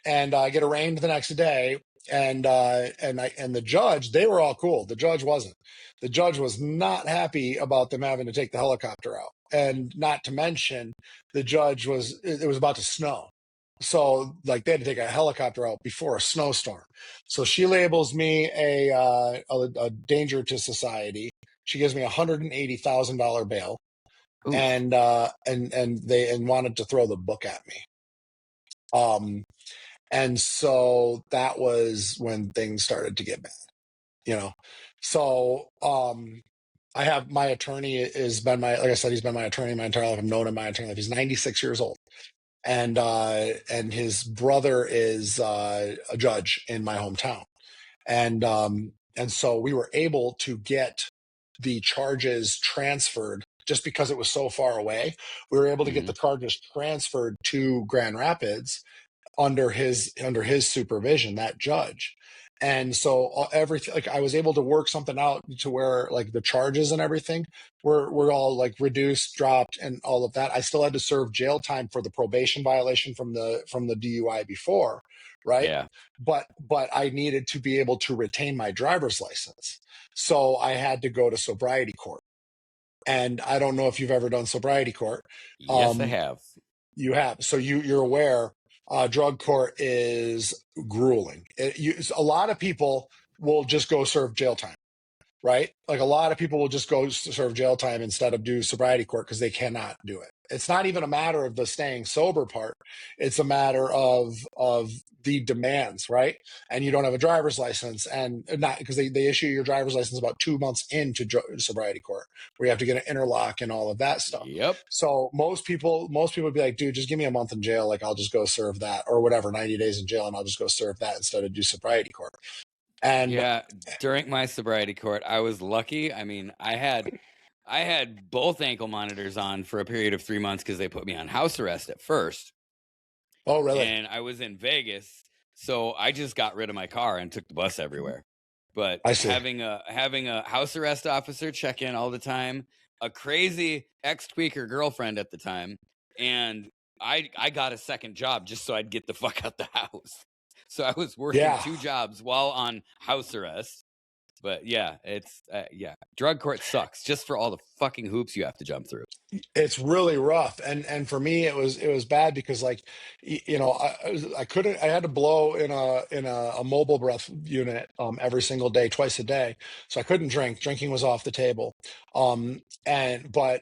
and I get arraigned the next day. And the judge, they were all cool. The judge wasn't. The judge was not happy about them having to take the helicopter out, and not to mention, the judge was it was about to snow, so like they had to take a helicopter out before a snowstorm. So she labels me a danger to society. She gives me $180,000 bail,
Oof.
and wanted to throw the book at me. Um, and so that was when things started to get bad, you know. So I have my attorney has been like I said, he's been my attorney my entire life. I've known him my entire life. He's 96 years old. And his brother is a judge in my hometown. And And so we were able to get the charges transferred just because it was so far away. We were able to get
Hmm.
the charges transferred to Grand Rapids under his supervision, that judge. And so everything, like I was able to work something out to where like the charges and everything were all like reduced, dropped, and all of that. I still had to serve jail time for the probation violation from the DUI before, right?
Yeah.
But I needed to be able to retain my driver's license. So I had to go to sobriety court. And I don't know if you've ever done sobriety court.
Yes, I
Um,
have.
you have. So you're aware, drug court is grueling. A lot of people will just go serve jail time, right? Like a lot of people will just go serve jail time instead of do sobriety court because they cannot do it. It's not even a matter of the staying sober part. It's a matter of the demands, right? And you don't have a driver's license, and not because they issue your driver's license about 2 months into sobriety court, where you have to get an interlock and all of that stuff.
Yep.
So most people would be like, dude, just give me a month in jail, like I'll just go serve that, or whatever, 90 days in jail, and I'll just go serve that instead of do sobriety court. And
Yeah. During my sobriety court, I was lucky. I mean, I had both ankle monitors on for a period of 3 months because they put me on house arrest at first,
oh, really?
and I was in Vegas, so I just got rid of my car and took the bus everywhere. But
I see.
having a house arrest officer check in all the time, a crazy ex-tweaker girlfriend at the time, and I got a second job just so I'd get the fuck out the house. So I was working
Yeah.
2 jobs while on house arrest. But yeah, yeah, drug court sucks just for all the fucking hoops you have to jump through.
It's really rough, and for me it was bad because like I couldn't, I had to blow in a mobile breath unit every single day, twice a day. So I couldn't drink. Drinking was off the table. And but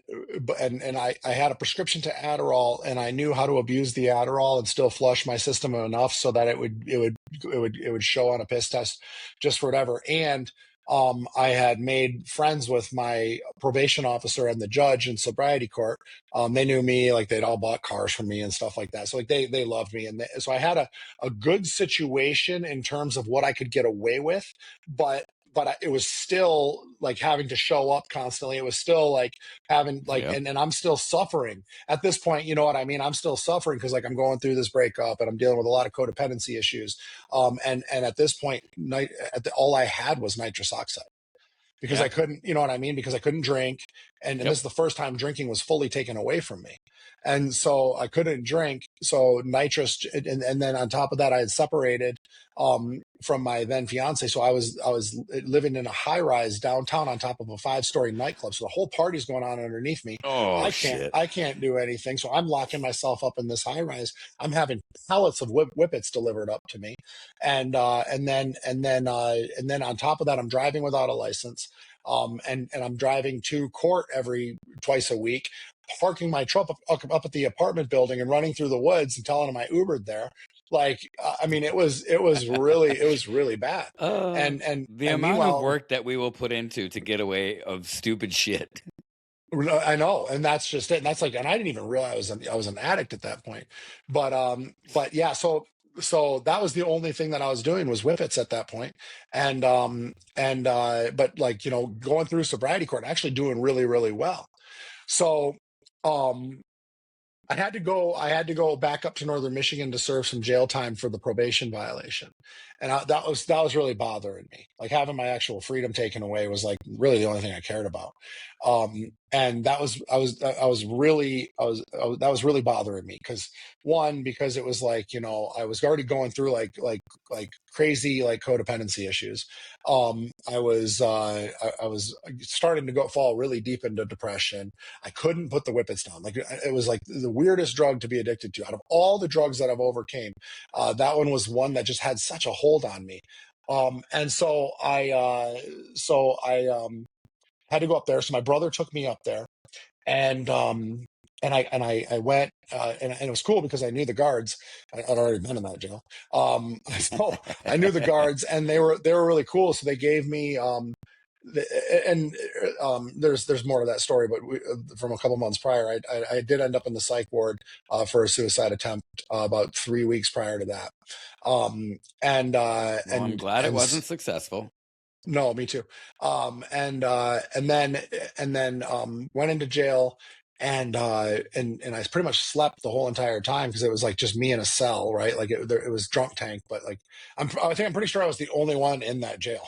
and I had a prescription to Adderall, and I knew how to abuse the Adderall and still flush my system enough so that it would show on a piss test just for whatever. And I had made friends with my probation officer and the judge in sobriety court. They knew me, like they'd all bought cars from me and stuff like that. So like they loved me, and so I had a good situation in terms of what I could get away with, but it was still like having to show up constantly. It was still like having like,
Yep.
and I'm still suffering at this point. You know what I mean? I'm still suffering because like I'm going through this breakup and I'm dealing with a lot of codependency issues. And at this point, all I had was nitrous oxide because I
Yeah.
couldn't, you know what I mean? Because I couldn't drink. And this
Yep.
is the first time drinking was fully taken away from me. And so I couldn't drink. So nitrous, and then on top of that, I had separated from my then fiance. So I was living in a high rise downtown on top of a 5-story nightclub. So the whole party's going on underneath me.
Oh
I can't
shit.
I can't do anything. So I'm locking myself up in this high rise. I'm having pallets of whippets delivered up to me, and then on top of that, I'm driving without a license. And I'm driving to court every twice a week, parking my truck up at the apartment building and running through the woods and telling them I Ubered there. Like, I mean, it was really bad.
uh
And and
the
and
amount of
meanwhile,
work that we will put into to get away of stupid shit.
I know, and that's just it. And that's like, and I didn't even realize I was an addict at that point. But yeah, so that was the only thing that I was doing was whippets at that point. But like, going through sobriety court, actually doing really, really well. So um I had to go back up to northern Michigan to serve some jail time for the probation violation. And that was really bothering me. Like having my actual freedom taken away was like really the only thing I cared about. And that was really bothering me because one, because it was like, I was already going through like crazy like codependency issues. I was starting to fall really deep into depression. I couldn't put the whippets down. Like it was like the weirdest drug to be addicted to. Out of all the drugs that I've overcame, that one was one that just had such a hold on me. And so I had to go up there. So my brother took me up there, and I went, and it was cool because I knew the guards. I'd already been in that jail, so I knew the guards, and they were really cool. So they gave me and there's more to that story, but from a couple months prior, I did end up in the psych ward for a suicide attempt about 3 weeks prior to that. And
Well, I'm
and
glad it
and
wasn't successful.
No, me too. And then went into jail, and I pretty much slept the whole entire time because it was like just me in a cell, right? Like it was drunk tank, but like I think I'm pretty sure I was the only one in that jail,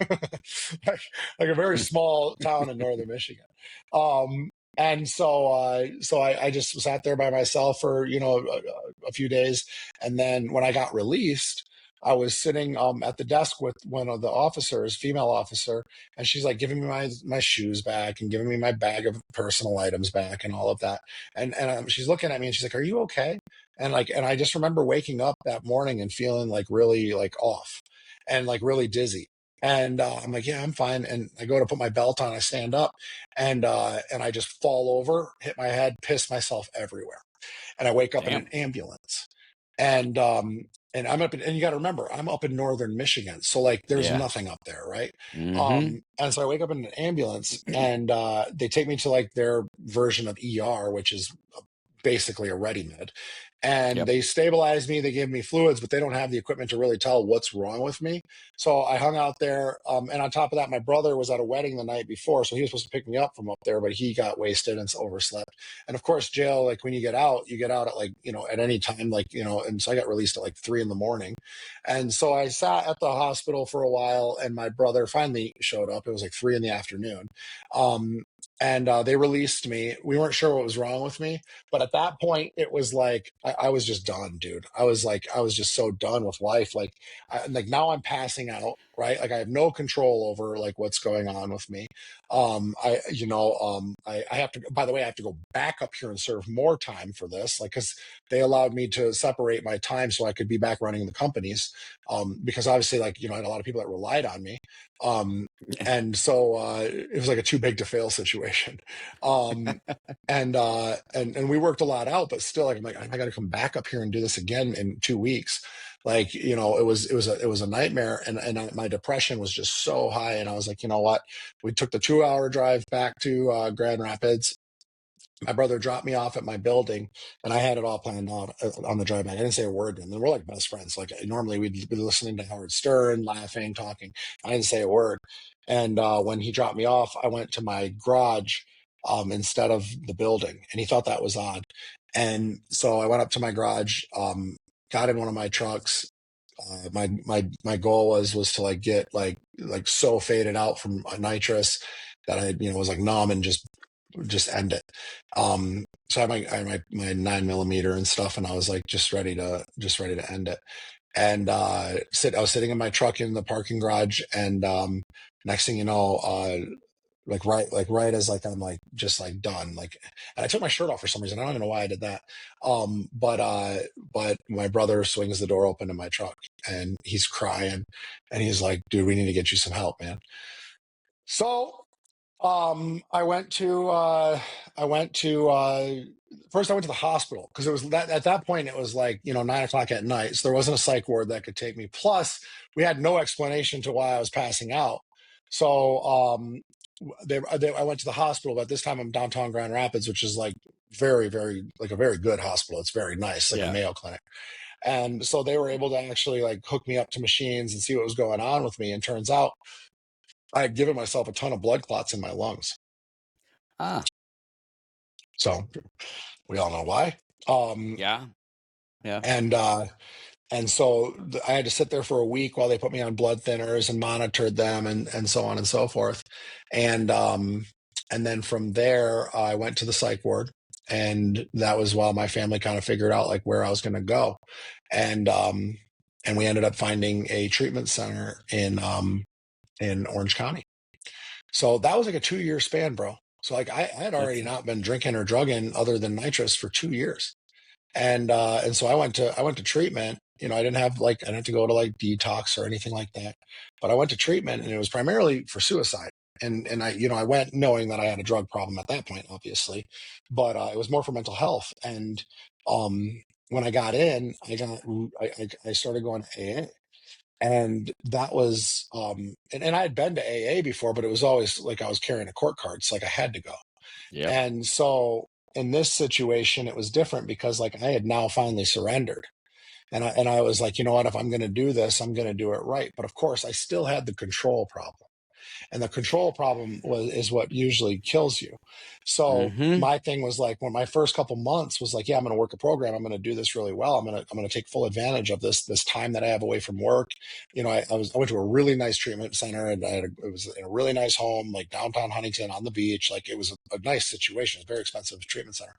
like, like a very small town in northern Michigan. Um, and so I just sat there by myself for a few days, and then when I got released, I was sitting at the desk with one of the officers, female officer, and she's like giving me my shoes back and giving me my bag of personal items back and all of that. And she's looking at me and she's like, "Are you okay?" And I just remember waking up that morning and feeling like really like off and like really dizzy. And I'm like, "Yeah, I'm fine." And I go to put my belt on, I stand up, and I just fall over, hit my head, piss myself everywhere, and I wake up in an
Damn.
ambulance. And I'm up and you got to remember, I'm up in northern Michigan, so like there's
Yeah.
nothing up there, right?
Mm-hmm.
And so I wake up in an ambulance, and they take me to like their version of ER, which is basically a ready med. And
Yep.
they stabilized me, they gave me fluids, but they don't have the equipment to really tell what's wrong with me. So I hung out there. And on top of that, my brother was at a wedding the night before. So he was supposed to pick me up from up there, but he got wasted and overslept. And of course, jail, like when you get out at like, at any time, like, and so I got released at like 3 in the morning. And so I sat at the hospital for a while, and my brother finally showed up. It was like 3 in the afternoon. Um, and they released me. We weren't sure what was wrong with me, but at that point, it was like I was just done, dude. I was just so done with life. Like now I'm passing out, right? Like I have no control over like what's going on with me. I have to. By the way, I have to go back up here and serve more time for this, like because they allowed me to separate my time so I could be back running the companies. Because obviously, like I had a lot of people that relied on me. Um, and so it was like a too big to fail situation. Um, and we worked a lot out, but still, like I'm like I got to come back up here and do this again in 2 weeks. Like it was a nightmare, and my depression was just so high, and I was like, you know what? We took the 2 hour drive back to Grand Rapids. My brother dropped me off at my building, and I had it all planned out on the drive back. I didn't say a word to him. And we're like best friends. Like normally we'd be listening to Howard Stern, laughing, talking. I didn't say a word. And when he dropped me off, I went to my garage instead of the building, and he thought that was odd. And so I went up to my garage, got in one of my trucks. My goal was to like get like so faded out from nitrous that I was like numb and just end it. So I had my 9 millimeter and stuff, and I was like just ready to end it. And I was sitting in my truck in the parking garage, and next thing you know, like right as like I'm like just like done, like, and I took my shirt off for some reason. I don't even know why I did that. But my brother swings the door open in my truck, and he's crying, and he's like, "Dude, we need to get you some help, man." So I went to first I went to the hospital because it was that at that point it was like 9 o'clock at night, so there wasn't a psych ward that could take me. Plus, we had no explanation to why I was passing out. So I went to the hospital, but this time I'm downtown Grand Rapids, which is like very, very like a very good hospital. It's very nice, like a
Yeah.
Mayo Clinic. And so they were able to actually like hook me up to machines and see what was going on with me. And turns out I had given myself a ton of blood clots in my lungs.
Ah.
So we all know why. Um,
Yeah. Yeah.
and so I had to sit there for a week while they put me on blood thinners and monitored them, and so on and so forth. And and then from there, I went to the psych ward, and that was while my family kind of figured out like where I was going to go, and and we ended up finding a treatment center in Orange County. So that was like a 2 year span, bro. So like I had already
That's
not been drinking or drugging other than nitrous for 2 years. And so I went to treatment. I didn't have to go to like detox or anything like that, but I went to treatment, and it was primarily for suicide. And I went knowing that I had a drug problem at that point, obviously, but it was more for mental health. And when I got in, I started going to AA. And that was and I had been to AA before, but it was always like I was carrying a court card, so like I had to go.
yep.
And so in this situation, it was different because like I had now finally surrendered. And I was like, you know what, if I'm going to do this, I'm going to do it right. But of course, I still had the control problem. And the control problem is what usually kills you. So
Mm-hmm.
my thing was like, when my first couple months was like, yeah, I'm going to work a program. I'm going to do this really well. I'm going to take full advantage of this time that I have away from work. You know, I went to a really nice treatment center, and it was in a really nice home, like downtown Huntington on the beach. Like it was a nice situation. It's a very expensive treatment center.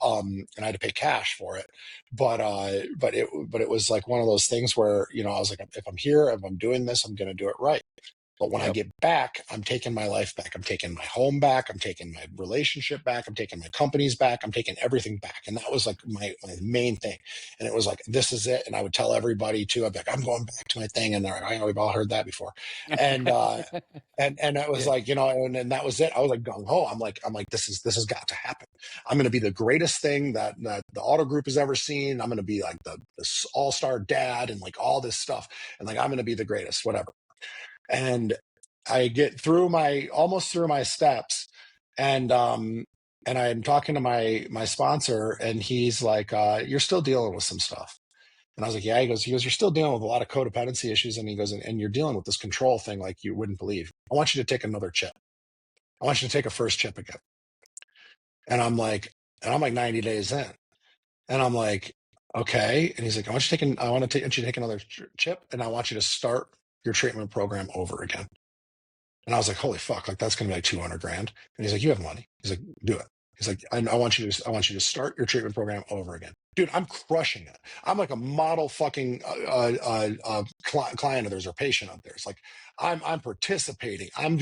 And I had to pay cash for it. But it was like one of those things where, you know, I was like, if I'm here, if I'm doing this, I'm going to do it right. But when I
Yep.
get back, I'm taking my life back. I'm taking my home back. I'm taking my relationship back. I'm taking my companies back. I'm taking everything back. And that was like my main thing. And it was like, this is it. And I would tell everybody too, I'd be like, I'm going back to my thing. And they're like, I know we've all heard that before. And, and it was
Yeah.
like, you know, and that was it. I was like gung ho. I'm like, this has got to happen. I'm going to be the greatest thing that the auto group has ever seen. I'm going to be like the all-star dad and like all this stuff. And like, I'm going to be the greatest, whatever. And I get through my almost through my steps, and I'm talking to my sponsor, and he's like, "You're still dealing with some stuff." And I was like, "Yeah." He goes, "You're still dealing with a lot of codependency issues," and he goes, "And you're dealing with this control thing like you wouldn't believe. I want you to take another chip. I want you to take a first chip again." And I'm like 90 days in, and I'm like, "Okay." And he's like, I want you to take another chip, and I want you to start your treatment program over again." And I was like, holy fuck, like that's gonna be like 200 grand. And he's like, you have money. He's like, do it. He's like, I want you to start your treatment program over again. Dude, I'm crushing it. I'm like a model fucking client of theirs or patient of theirs. Like I'm participating. I'm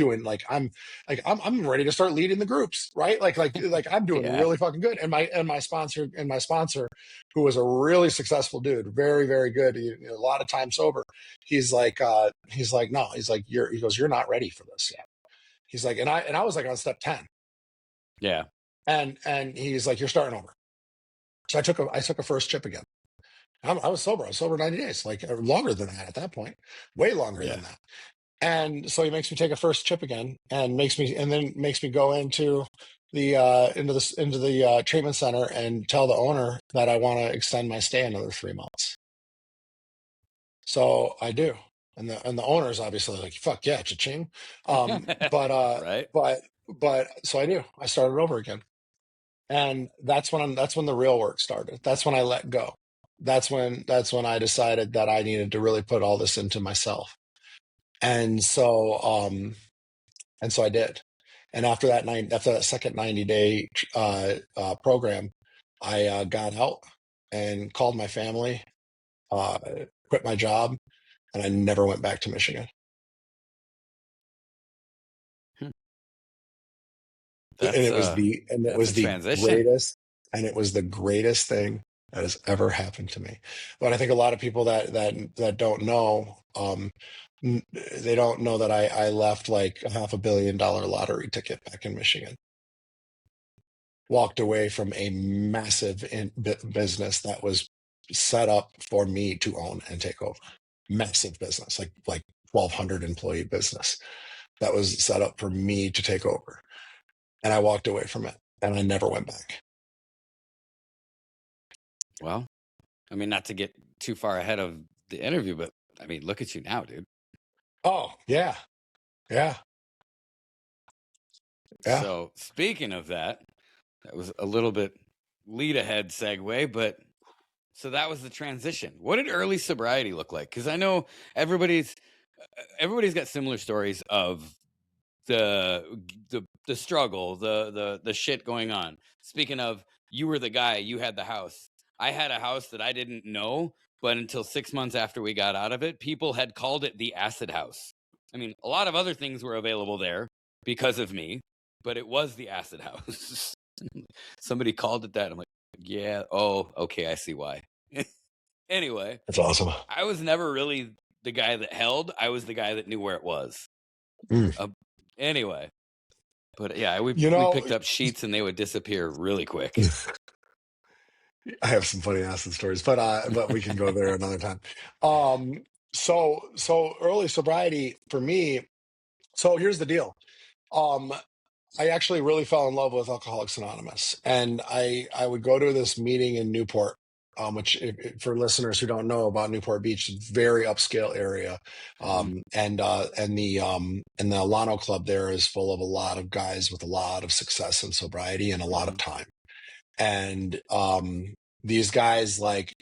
ready to start leading the groups, right? Like I'm doing
Yeah.
really fucking good. And my sponsor, who was a really successful dude, very, very good, a lot of time sober. He's like, no, he goes, you're not ready for this yet. He's like, and I was like on step 10.
Yeah.
And he's like, you're starting over. So I took a first chip again. I was sober. I was sober 90 days, like longer than that at that point, way longer
Yeah.
than that. And so he makes me take a first chip again, and then makes me go into the treatment center and tell the owner that I want to extend my stay another 3 months. So I do. And the owner is obviously like, fuck yeah, cha-ching. Um, but uh
Right.
but but so I do. I started over again. And that's when the real work started. That's when I let go. That's when I decided that I needed to really put all this into myself. And so I did. And after that second 90-day program, I got out and called my family, uh, quit my job, and I never went back to Michigan.
Hmm.
And
That's
it
that's
was
a
the
transition.
greatest, and it was the greatest thing that has ever happened to me. But I think a lot of people that don't know, they don't know that I left like a $500 million lottery ticket back in Michigan, walked away from a massive business that was set up for me to own and take over. Massive business, like 1,200 employee business that was set up for me to take over. And I walked away from it, and I never went back.
Well, I mean, not to get too far ahead of the interview, but I mean, look at you now, dude.
Oh, yeah. Yeah. Yeah.
So speaking of that, that was a little bit lead ahead segue, but so that was the transition. What did early sobriety look like? Because I know everybody's everybody's got similar stories of the struggle, the shit going on. Speaking of, you were the guy, you had the house. I had a house that I didn't know, but until 6 months after we got out of it, people had called it the acid house. I mean, a lot of other things were available there because of me, but it was the acid house. Somebody called it that. I'm like, yeah, oh, okay, I see why. Anyway,
That's awesome.
I was never really the guy that held. I was the guy that knew where it was.
Mm.
Uh, anyway, but yeah, we
You
we
know,
picked up sheets and they would disappear really quick.
I have some funny acid stories, but we can go there another time. Um, so early sobriety for me. So here's the deal. Um, I actually really fell in love with Alcoholics Anonymous, and I would go to this meeting in Newport, which for listeners who don't know about Newport Beach, very upscale area.
Hmm.
And the Alano Club there is full of a lot of guys with a lot of success and sobriety and a lot of
Hmm.
time. And these guys, like,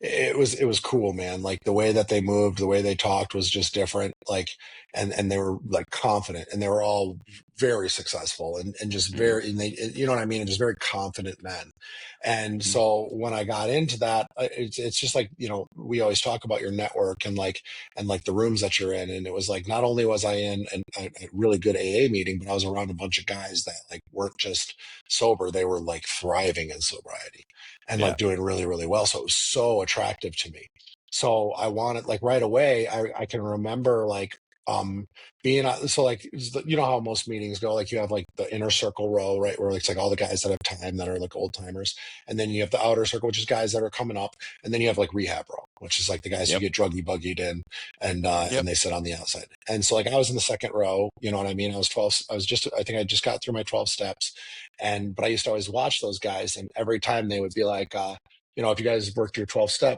it was cool, man. Like the way that they moved, the way they talked was just different. Like, and they were like confident, and they were all very successful, and just
Hmm.
very, and they, you know what I mean, and just very confident men. And
Hmm.
so when I got into that, it's just like, we always talk about your network and like the rooms that you're in. And it was like, not only was I in a really good AA meeting, but I was around a bunch of guys that like weren't just sober, they were like thriving in sobriety and like
Yeah.
doing really, really well. So it was so attractive to me. So I wanted, like, right away, I can remember like being so like, you know how most meetings go, like you have like the inner circle row, right, where it's like all the guys that have time that are like old timers, and then you have the outer circle, which is guys that are coming up, and then you have like rehab row, which is like the guys who
Yep.
get druggy buggied in, and
Yep.
they sit on the outside. And so like I was in the second row, you know what I mean? I think I just got through my 12 steps, but I used to always watch those guys, and every time they would be like, if you guys worked your 12 step,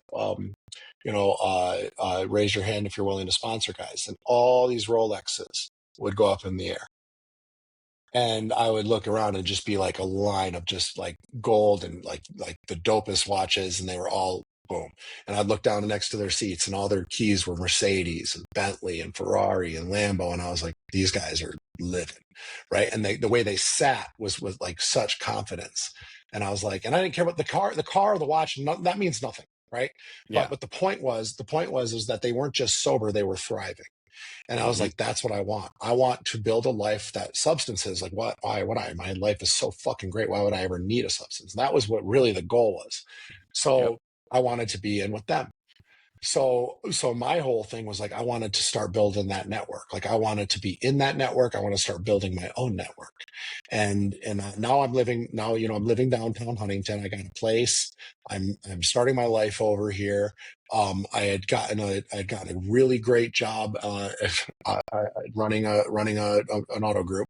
raise your hand if you're willing to sponsor, guys. And all these Rolexes would go up in the air. And I would look around and just be like a line of just like gold and like the dopest watches, and they were all boom. And I'd look down next to their seats, and all their keys were Mercedes and Bentley and Ferrari and Lambo. And I was like, these guys are living, right? And the way they sat was with like such confidence. And I was like, and I didn't care about the car or the watch. That means nothing, right? But
Yeah.
the point was is that they weren't just sober, they were thriving. And I was
Hmm.
like, that's what I want. I want to build a life that substances, like, my life is so fucking great. Why would I ever need a substance? And that was what really the goal was.
Yep.
So I wanted to be in with them. So my whole thing was like, I wanted to start building that network. Like I wanted to be in that network. I want to start building my own network. And now I'm living downtown Huntington. I got a place. I'm starting my life over here. I had gotten a really great job running an auto group,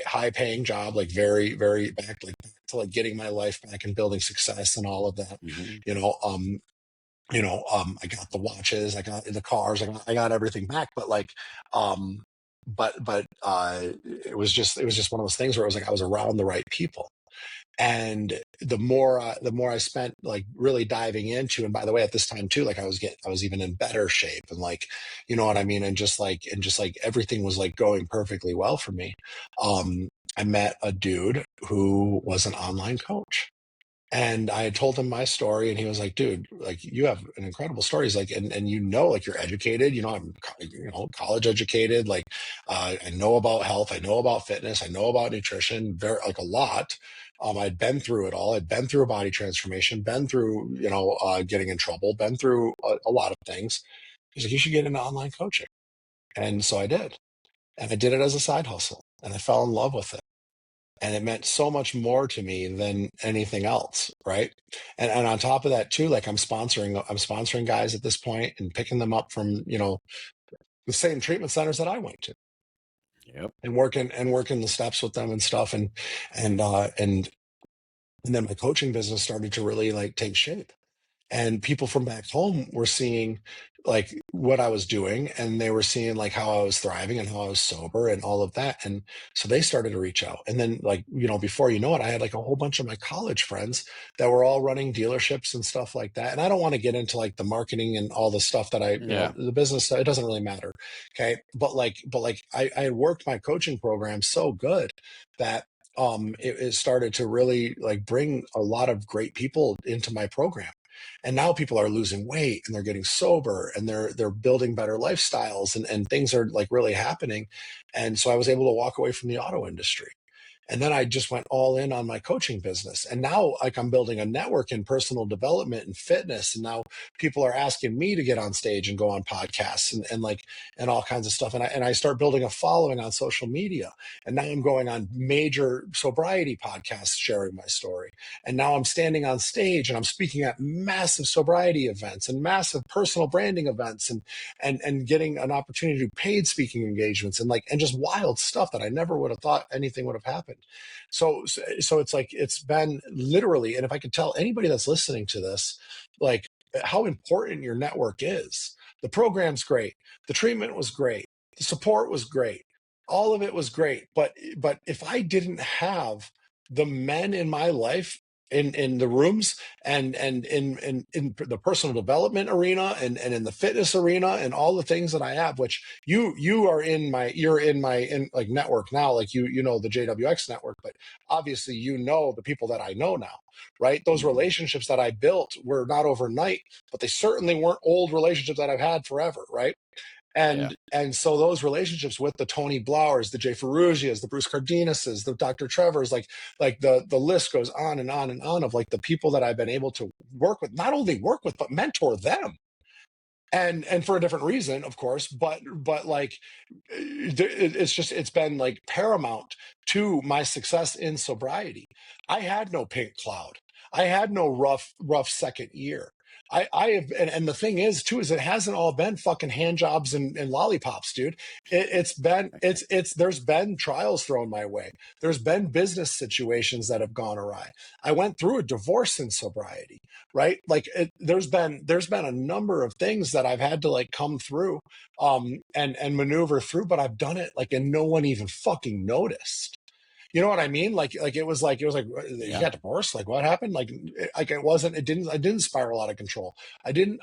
high paying job, like very, very back to like getting my life back and building success and all of that.
Hmm.
You know, I got the watches, I got the cars, I got everything back, but like, um, it was just one of those things where it was like I was around the right people. And the more I spent like really diving into, and by the way, at this time too, like I was even in better shape, and like, you know what I mean, and just like everything was like going perfectly well for me. I met a dude who was an online coach, and I had told him my story, and he was like, dude, like you have an incredible story. He's like, and like you're educated, I'm college educated. Like, I know about health, I know about fitness, I know about nutrition, very like a lot. I'd been through it all. I'd been through a body transformation, been through, getting in trouble, been through a lot of things. He's like, you should get into online coaching. And so I did. And I did it as a side hustle, and I fell in love with it, and it meant so much more to me than anything else, right? And on top of that too, like I'm sponsoring guys at this point and picking them up from the same treatment centers that I went to,
Yep.
and working the steps with them and stuff. And then my coaching business started to really like take shape, and people from back home were seeing like what I was doing, and they were seeing like how I was thriving and how I was sober and all of that. And so they started to reach out. And then, like, before you know it, I had like a whole bunch of my college friends that were all running dealerships and stuff like that. And I don't want to get into like the marketing and all the stuff that
Yeah.
the business, it doesn't really matter. Okay. But like I had worked my coaching program so good that it started to really like bring a lot of great people into my program. And now people are losing weight, and they're getting sober, and they're building better lifestyles, and things are like really happening. And so I was able to walk away from the auto industry. And then I just went all in on my coaching business. And now, like, I'm building a network in personal development and fitness. And now people are asking me to get on stage and go on podcasts, and all kinds of stuff. And I start building a following on social media. And now I'm going on major sobriety podcasts sharing my story. And now I'm standing on stage, and I'm speaking at massive sobriety events and massive personal branding events, and getting an opportunity to do paid speaking engagements, and just wild stuff that I never would have thought anything would have happened. So it's like, it's been literally, and if I could tell anybody that's listening to this, like, how important your network is. The program's great. The treatment was great. The support was great. All of it was great. But if I didn't have the men in my life, in the rooms, and in the personal development arena, and in the fitness arena, and all the things that I have, which you're in my like network now, like you know the JWX network, but obviously you know the people that I know now, right? Those
Mhm.
relationships that I built were not overnight, but they certainly weren't old relationships that I've had forever, right?
Yeah.
And so those relationships with the Tony Blauers, the Jay Ferrugias, the Bruce Cardenases, the Dr. Trevors, like the list goes on and on and on of like the people that I've been able to work with, not only work with, but mentor them. And for a different reason, of course, but like, it's been like paramount to my success in sobriety. I had no pink cloud. I had no rough second year. I have, and the thing is too, is it hasn't all been fucking hand jobs and lollipops, dude. It's there's been trials thrown my way. There's been business situations that have gone awry. I went through a divorce in sobriety, right? Like, there's been a number of things that I've had to like come through, and maneuver through, but I've done it like, and no one even fucking noticed. You know what I mean? Like it was like he
Yeah.
got divorced. Like, what happened? Like it didn't spiral out of control. I didn't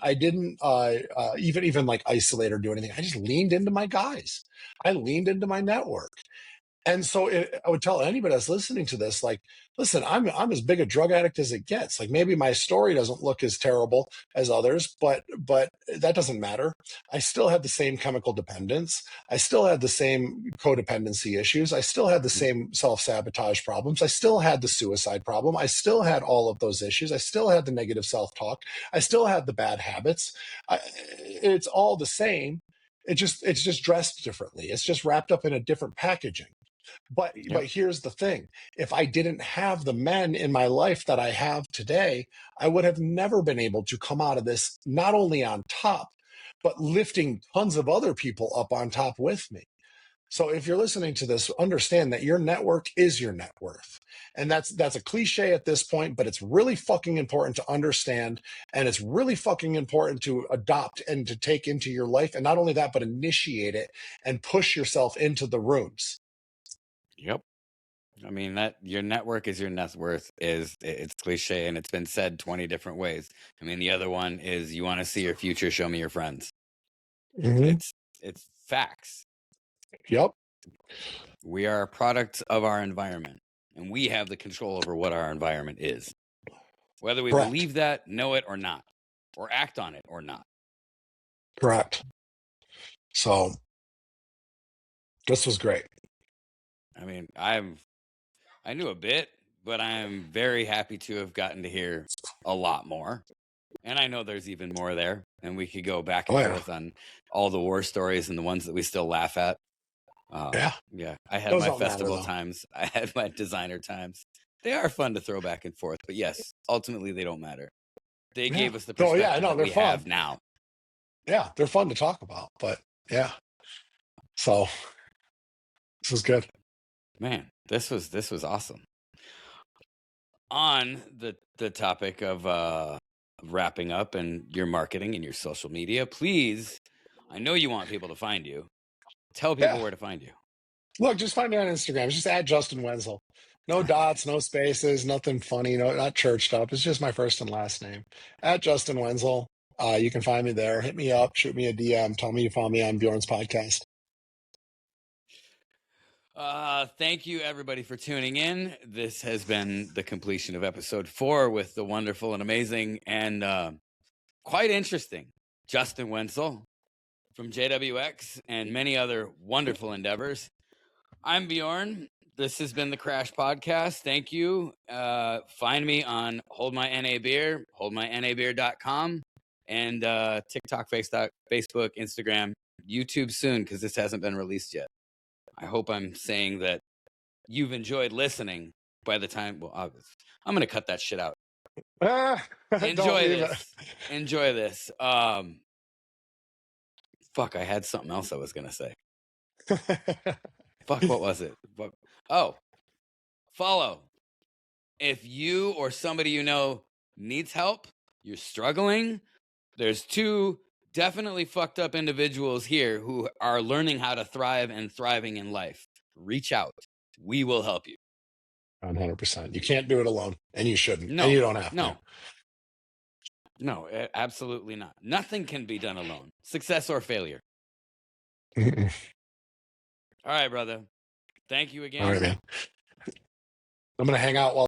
even like isolate or do anything. I just leaned into my guys. I leaned into my network. And so I would tell anybody that's listening to this, like, listen, I'm as big a drug addict as it gets. Like, maybe my story doesn't look as terrible as others, but that doesn't matter. I still had the same chemical dependence. I still had the same codependency issues. I still had the
Mhm.
same self-sabotage problems. I still had the suicide problem. I still had all of those issues. I still had the negative self-talk. I still had the bad habits. It's all the same. It's just dressed differently. It's just wrapped up in a different packaging. But
Yep.
here's the thing. If I didn't have the men in my life that I have today, I would have never been able to come out of this not only on top, but lifting tons of other people up on top with me. So if you're listening to this, understand that your network is your net worth. And that's a cliche at this point, but it's really fucking important to understand, and it's really fucking important to adopt and to take into your life, and not only that, but initiate it and push yourself into the rooms.
Yep. I mean, that your network is your net worth it's cliche and it's been said 20 different ways. I mean, the other one is you want to see your future, show me your friends.
Hmm.
It's facts.
Yep.
We are a product of our environment, and we have the control over what our environment is. Whether we
Correct.
believe that, know it or not, or act on it or not.
Correct. So this was great.
I mean, I knew a bit, but I'm very happy to have gotten to hear a lot more. And I know there's even more there, and we could go back
Oh
and
yeah.
forth on all the war stories and the ones that we still laugh at.
Yeah.
Yeah, I had
Those
my
don't matter
festival
though.
times. I had my designer times. They are fun to throw back and forth, but yes, ultimately they don't matter. They
Yeah.
gave us the
Oh yeah,
perspective
no,
that
they're
we
fun.
have now.
Yeah, they're fun to talk about. But yeah. So this is good.
Man, this was awesome. On the topic of wrapping up and your marketing and your social media, please, I know you want people to find you. Tell
Yeah.
people where to find you.
Look, just find me on Instagram. It's just at Justin Wenzel. No dots, no spaces, nothing funny, no, not church stuff. It's just my first and last name. At Justin Wenzel. You can find me there. Hit me up, shoot me a DM, tell me you found me on Bjorn's podcast.
Thank you everybody for tuning in. This has been the completion of episode 4 with the wonderful and amazing and quite interesting Justin Wenzel from JWX and many other wonderful endeavors. I'm Bjorn. This has been the Crash Podcast. Thank you. Find me on Hold My NA Beer, holdmynabeer.com, and TikTok, Facebook, Instagram, YouTube soon because this hasn't been released yet. I hope I'm saying that you've enjoyed listening by the time. Well, I'm going to cut that shit out.
Don't
Enjoy
leave
this. Enjoy this. Fuck, I had something else I was going to say.
it.
Fuck, what was it? Oh, follow. If you or somebody you know needs help, you're struggling, there's two definitely fucked up individuals here who are learning how to thrive and thriving in life. Reach out. We will help you.
100%. You can't do it alone, and you shouldn't, and
No,
you don't have
no, no, absolutely not. Nothing can be done alone, success or failure.
to.
All right, brother. Thank you
All right,
again.
man. I'm gonna hang out while